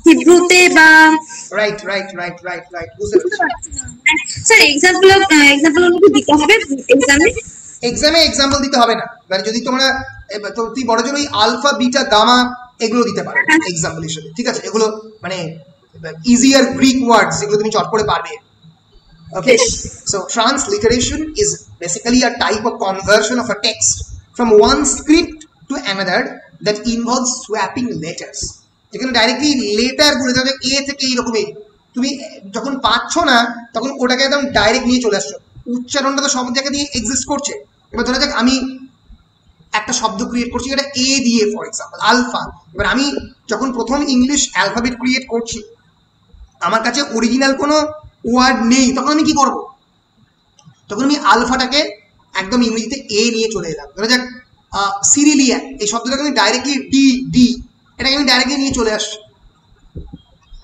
হিব্রুতে বা right right right right right, বুঝতে পেরেছি। স্যার এক্সাম্পল কি দিতে হবে এক্সামে এক্সাম্পল দিতে হবে না, মানে যদি তোমরা তুই বড় জন্য আলফা বিটা গামা এগুলো দিতে পারো এক্সাম্পল হিসেবে, ঠিক আছে? এগুলো মানে ইজিয়ার গ্রিক ওয়ার্ডস, এগুলো তুমি চট করে পারবে। Okay, so transliteration is basically a type of conversion of a text from one script to another that involves swapping letters. যেখানে ডাইরেক্টলি লেটার গুলো যাবে এ থেকে এইরকম, তুমি যখন পাচ্ছ না তখন ওটাকে একদম ডাইরেক্ট নিয়ে চলে আসছো, উচ্চারণটা তো সব জায়গা দিয়ে এক্সিস্ট করছে। এবার ধরা যাক আমি একটা শব্দ ক্রিয়েট করছি এটা এ দিয়ে, ফর এক্সাম্পল আলফা। এবার আমি যখন প্রথম ইংলিশ অ্যালফাবেট ক্রিয়েট করছি, আমার কাছে অরিজিনাল কোনো ওয়ার্ড নেই, তখন আমি কি করব? তখন আমি আলফাটাকে একদম ইংরেজিতে এ নিয়ে চলে এলাম। ধরা যাক সিরিলিয়ান, এই শব্দটাকে আমি ডাইরেক্টলি ডি ডি এটাকে আমি ডাইরেক্টলি নিয়ে চলে আসছি।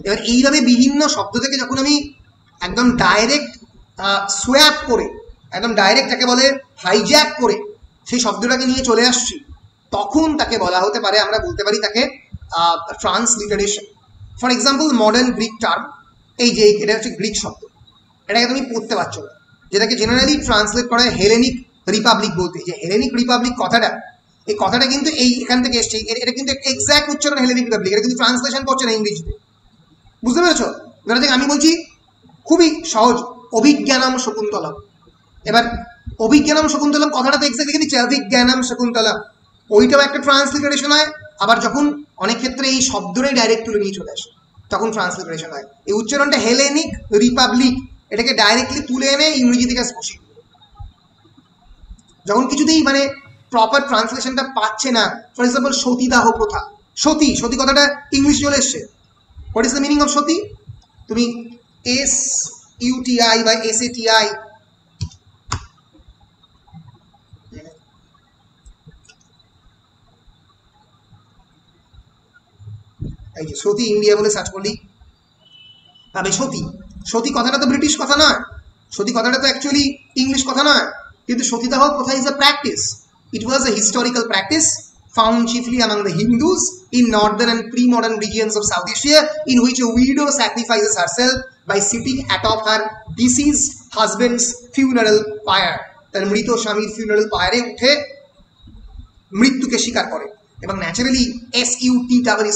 এবার এইভাবে বিভিন্ন শব্দ থেকে যখন আমি একদম ডাইরেক্ট সোয়াপ করে, একদম ডাইরেক্ট তাকে বলে হাইজ্যাক করে সেই শব্দটাকে নিয়ে চলে আসছি, তখন তাকে বলা হতে পারে, আমরা বলতে পারি তাকে transliteration. For example modern Greek term, এই যে এটা হচ্ছে গ্রিক শব্দ, এটাকে তুমি পড়তে পারছো না, যেটাকে জেনারেলি ট্রান্সলেট করা হয় হেলেনিক রিপাবলিক বলতে। যে হেলেনিক রিপাবলিক কথাটা, এই কথাটা কিন্তু এই এখান থেকে এসছে, এটা কিন্তু এক্স্যাক্ট উচ্চারণ হেলেনিক রিপাবলিক, এটা কিন্তু ট্রান্সলেশন করছে না ইংরেজিতে, বুঝতে পেরেছো? ধরা যাক আমি বলছি খুবই সহজ অভিজ্ঞানম শকুন্তলম, এবার অভিজ্ঞানম শকুন্তলম কথাটা তো এক্স্যাক্টলি কিন্তু অভিজ্ঞানম শকুন্তলম, ওইটাও একটা ট্রান্সলিটারেশন হয়। আবার যখন অনেক ক্ষেত্রে এই শব্দটাই ডাইরেক্ট তুলে নিয়ে চলে আসে, তখন ট্রান্সলিটারেশন হয়। এই উচ্চারণটা হেলেনিক রিপাবলিক, এটাকে ডাইরেক্টলি তুলে এনে ইংরেজি থেকে বসিয়ে, যখন কিছুতেই মানে প্রপার ট্রান্সলেশনটা পাচ্ছে না, ফর এক্সাম্পল সতীদাহ প্রথা, সতী, সতী কথাটা ইংলিশ চলে এসছে। What is the meaning of sati? তুমি SUTI বা SATI এই যে সতী ইন্ডিয়া বলে সার্চ করলি তবে সতী, সতী কথাটা তো ব্রিটিশ কথা নয়, সতী কথাটা তো অ্যাকচুয়ালি ইংলিশ কথা নয়, কিন্তু সতীদাহ প্রথা is a practice. It was a historical practice found chiefly among the Hindus in northern and pre-modern regions of South Asia, in which a widow sacrifices herself by sitting atop her deceased husband's funeral pyre. তার মৃত স্বামীর funeral pyre উঠে মৃত্যুকে স্বীকার করে, এবং ন্যাচারালি SUT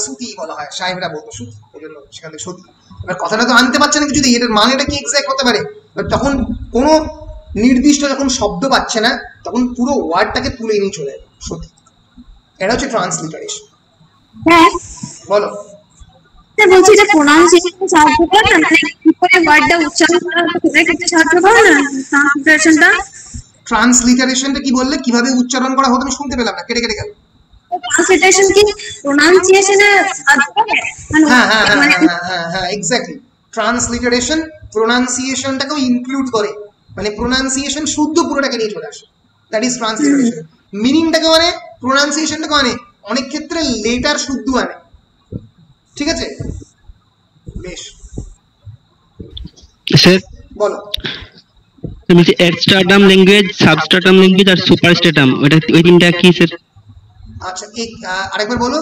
সুতি বলা হয়, সাহেবরা বলতো সুতি, ওই জন্য সেখান থেকে সতী। এবার কথাটা তো আনতে পারছে না কিছুতে, এটার মানেটা কি এক্সাক্ট হতে পারে? তখন কোনো নির্দিষ্ট যখন শব্দ পাচ্ছে না, তখন পুরো ওয়ার্ডটাকে তুলে নিয়ে চলে সত্যি, এটা হচ্ছে ট্রান্সলিটারেশন। হ্যাঁ বলো। বলছি এটা প্রোনাউন্সিয়েশন সাহায্য করে না, মানে কি করে ওয়ার্ডটা উচ্চারণ করা হয় সেটা ক্ষেত্রে সাহায্য করে না ট্রান্সলিটারেশনটা? ট্রান্সলিটারেশনটা কি বললে, কিভাবে উচ্চারণ করা হতো? আমি শুনতে পেলাম না, কেটে কেটে গেল। ট্রান্সলিটারেশন কি প্রোনাউন্সিয়েশনে সাহায্য করে? হ্যাঁ হ্যাঁ হ্যাঁ হ্যাঁ হ্যাঁ এক্স্যাক্টলি, ট্রান্সলিটারেশন প্রোনাউন্সিয়েশনটাকেও ইনক্লুড করে, মানে প্রোনাউন্সিয়েশন শুদ্ধ পুরোটাকে নিয়ে চলে আসে, দ্যাট ইজ ট্রান্সলিটারেশন। মিনিংটাকে মানে প্রোনাউন্সিয়েশনটাকে মানে অনেক ক্ষেত্রে লেটার শুদ্ধ আনে, ঠিক আছে? বেশ, স্যার বলো। আমি যে এক্সট্রাটাম ল্যাঙ্গুয়েজ, সাবস্ট্রাটাম ল্যাঙ্গুয়েজ আর সুপারস্ট্রাটাম, ওটা ওই তিনটা কি স্যার? আচ্ছা আরেকবার বলো।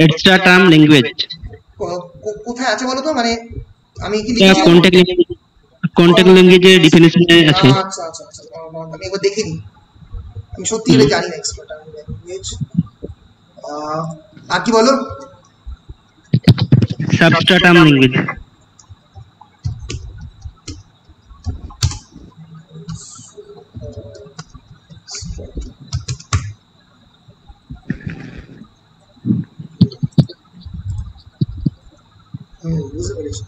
এক্সট্রাটাম ল্যাঙ্গুয়েজ, কোথায় আছে বলো তো, মানে আমি কি এটা কন্টাক্ট ল্যাঙ্গুয়েজে ডেফিনিশনে আছে। আচ্ছা আচ্ছা আচ্ছা, আমি একবার দেখিনি, আমি সত্যি এটা জানি না এক্সপ্লোরেটর ল্যাঙ্গুয়েজ। আর কি বলো? সাবস্ট্রাটাম ল্যাঙ্গুয়েজ। বুঝতে পেরেছি।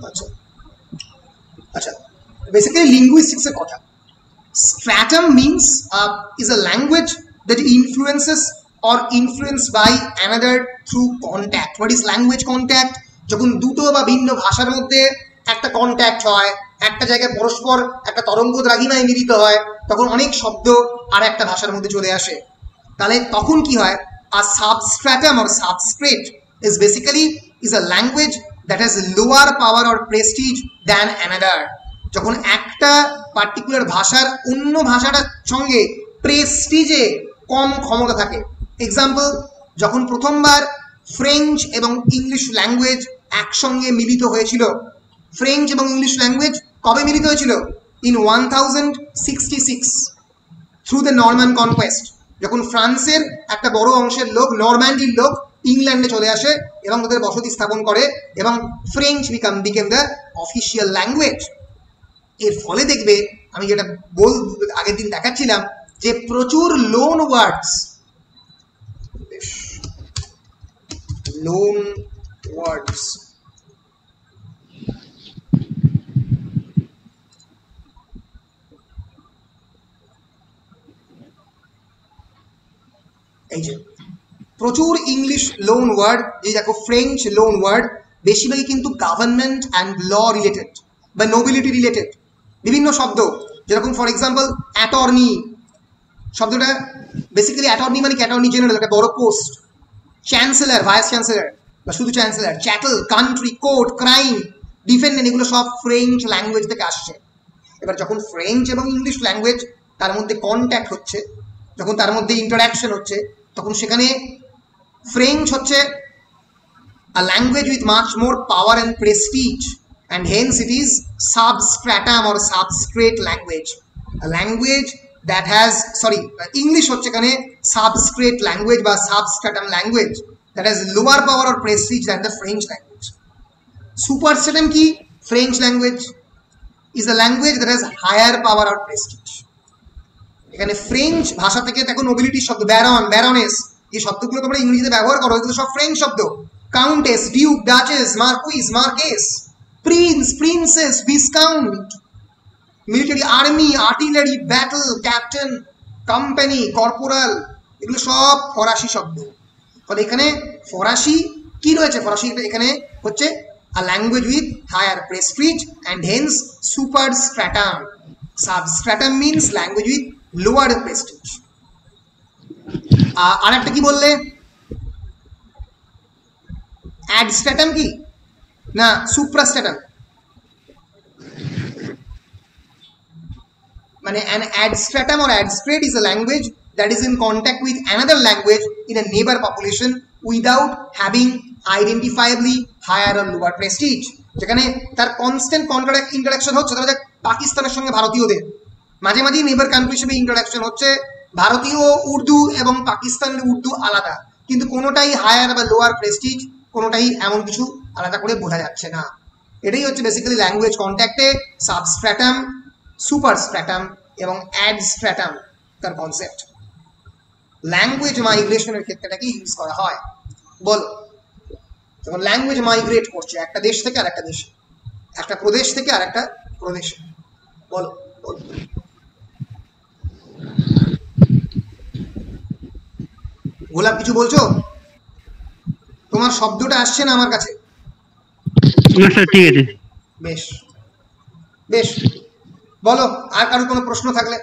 আচ্ছা আচ্ছা, বেসিক্যালি লিঙ্গুইস্টিক্স এর কথা। Stratum means is a language that influences or influenced by another through contact. What is language contact? যখন দুটো বা ভিন্ন ভাষার মধ্যে একটা কন্ট্যাক্ট হয়, একটা জায়গায় পরস্পর একটা তরঙ্গ দ্রাঘিমায় মিলিত হয়, তখন অনেক শব্দ আর একটা ভাষার মধ্যে চলে আসে। তাহলে তখন কি হয়? A substratum or substrate is basically is a language that has lower power or prestige than another. যখন একটা পার্টিকুলার ভাষার অন্য ভাষাটার সঙ্গে প্রেস্টিজে কম ক্ষমতা থাকে। এক্সাম্পল, যখন প্রথমবার ফ্রেঞ্চ এবং ইংলিশ ল্যাঙ্গুয়েজ একসঙ্গে মিলিত হয়েছিল। ফ্রেঞ্চ এবং ইংলিশ ল্যাঙ্গুয়েজ কবে মিলিত হয়েছিল? In 1066 through the Norman conquest. যখন ফ্রান্সের একটা বড় অংশের লোক, নরম্যান্ডির লোক, ইংল্যান্ডে চলে আসে এবং তাদের বসতি স্থাপন করে এবং French became the official language. এর ফলে দেখবে, আমি যেটা আগের দিন দেখাচ্ছিলাম, যে প্রচুর লোন ওয়ার্ডস, এই যে প্রচুর ইংলিশ লোন ওয়ার্ড, যে দেখো ফ্রেঞ্চ লোন ওয়ার্ড বেশিরভাগই কিন্তু গভর্নমেন্ট অ্যান্ড ল রিলেটেড বা নোবিলিটি রিলেটেড। বিভিন্ন শব্দ, যেরকম ফর এক্সাম্পল অ্যাটর্নি শব্দটা, বেসিক্যালি অ্যাটর্নি মানে অ্যাটর্নি জেনারেল, একটা বড় পোস্ট। চ্যান্সেলর, ভাইস চ্যান্সেলর বা শুধু chancellor, chattel, country, court, crime, defendant, এগুলো সব ফ্রেঞ্চ ল্যাঙ্গুয়েজ থেকে আসছে। এবার যখন ফ্রেঞ্চ এবং ইংলিশ ল্যাঙ্গুয়েজ তার মধ্যে কন্ট্যাক্ট হচ্ছে, যখন তার মধ্যে ইন্টারাকশন হচ্ছে, তখন সেখানে ফ্রেঞ্চ হচ্ছে a language with much more power and prestige, and hence it is substratum or substrate language. A language that has, English হচ্ছে এখানে substrate language বা substratum language that has lower power or prestige than the French language. Superstratum কি? French language is a language that has higher power or prestige. এখানে ফ্রেঞ্চ ভাষা থেকে দেখো নোবিলিটির শব্দ, ব্যারন, ব্যারনেস, এই শব্দগুলো তোমরা ইংরেজিতে ব্যবহার করো, এগুলো সব ফ্রেঞ্চ শব্দ। Countess, duke, duchess, marquis, marquess, prince, princess, viscount, military, army, artillery, battle, captain, company, corporal, এগুলো সব ফরাসি শব্দ। ফলে এখানে ফরাসি কি রয়েছে? ফরাসি এখানে হচ্ছে a language with higher prestige and hence superstratum. Substratum means language with lower prestige. আর একটা কি বললে? adstratum কি না suprastratum? মানে an adstratum or adstrate is a language that is in contact with another language in a neighbor population without having identifiably higher or lower prestige. যেখানে তার কনস্ট্যান্ট ইন্টারাকশন হচ্ছে, ধরো পাকিস্তানের সঙ্গে ভারতীয়দের মাঝে মাঝে নেইবার কান্ট্রি হিসেবে ইন্টারাকশন হচ্ছে, ভারতীয় উর্দু এবং পাকিস্তানের উর্দু আলাদা, কিন্তু কোনোটাই হায়ার বা লোয়ার প্রেস্টিজ, কোনোটাই এমন কিছু আলাদা করে বোঝা যাচ্ছে না। এটাই হচ্ছে বেসিক্যালি ল্যাঙ্গুয়েজ কন্ট্যাক্টে সাবস্ট্র্যাটাম, সুপারস্ট্র্যাটাম এবং অ্যাডস্ট্র্যাটাম তার কনসেপ্ট। ল্যাঙ্গুয়েজ মাইগ্রেশনের ক্ষেত্রে এটাকে ইউজ করা হয়। বলো, যখন ল্যাঙ্গুয়েজ মাইগ্রেট করছে একটা দেশ থেকে আর একটা দেশে, একটা প্রদেশ থেকে আর একটা প্রদেশে, বলো বলো। গোলাপ কিছু বলছো? তোমার শব্দটা আসছে না আমার কাছে। না স্যার, ঠিক আছে। বেশ বেশ, বলো আর কারো কোনো প্রশ্ন থাকলে।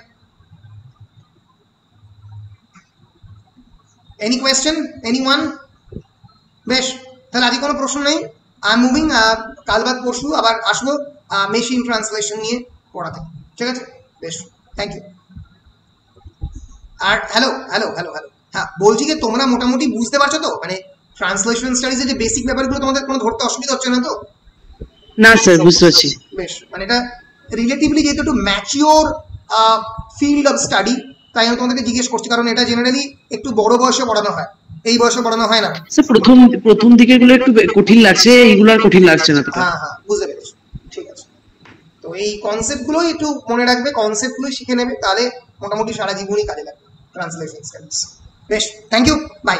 Any question, anyone? বেশ, তাহলে আজকে কোনো প্রশ্ন নেই। I am moving. কাল বাদ পরশু আবার আসবো মেশিন ট্রান্সলেশন নিয়ে পড়াতে, ঠিক আছে? বেশ, থ্যাংক ইউ। আর হ্যালো হ্যালো হ্যালো হ্যালো, হ্যাঁ বলছি যে তোমরা মোটামুটি বুঝতে পারছো তো? মানে ট্রান্সলেশন স্টাডিজের যে বেসিক ব্যাপারগুলো তোমাদের কোনো ধরতে অসুবিধা হচ্ছে না তো? না স্যার, বুঝতে পারছি। বেশ, মানে এটা রিলেটিভলি যেহেতু একটু ম্যাচিওর ফিল্ড অফ স্টাডি, তাই আমি তোমাদেরকে জিজ্ঞেস করছি, কারণ এটা জেনারেলি একটু বড় বয়সে পড়ানো হয়, এই বয়সে পড়ানো হয় না। স্যার প্রথম দিকের গুলো একটু কঠিন লাগছে, এইগুলো আর কঠিন লাগছে না তো। হ্যাঁ হ্যাঁ, বুঝতে পেরেছি, ঠিক আছে। তো এই কনসেপ্টগুলোই একটু মনে রাখবে, কনসেপ্টগুলোই শিখে নেবে, তাহলে মোটামুটি সারা জীবনই কাজে লাগবে ট্রান্সলেশন স্টাডিজ। বেশ, থ্যাংক ইউ, বাই।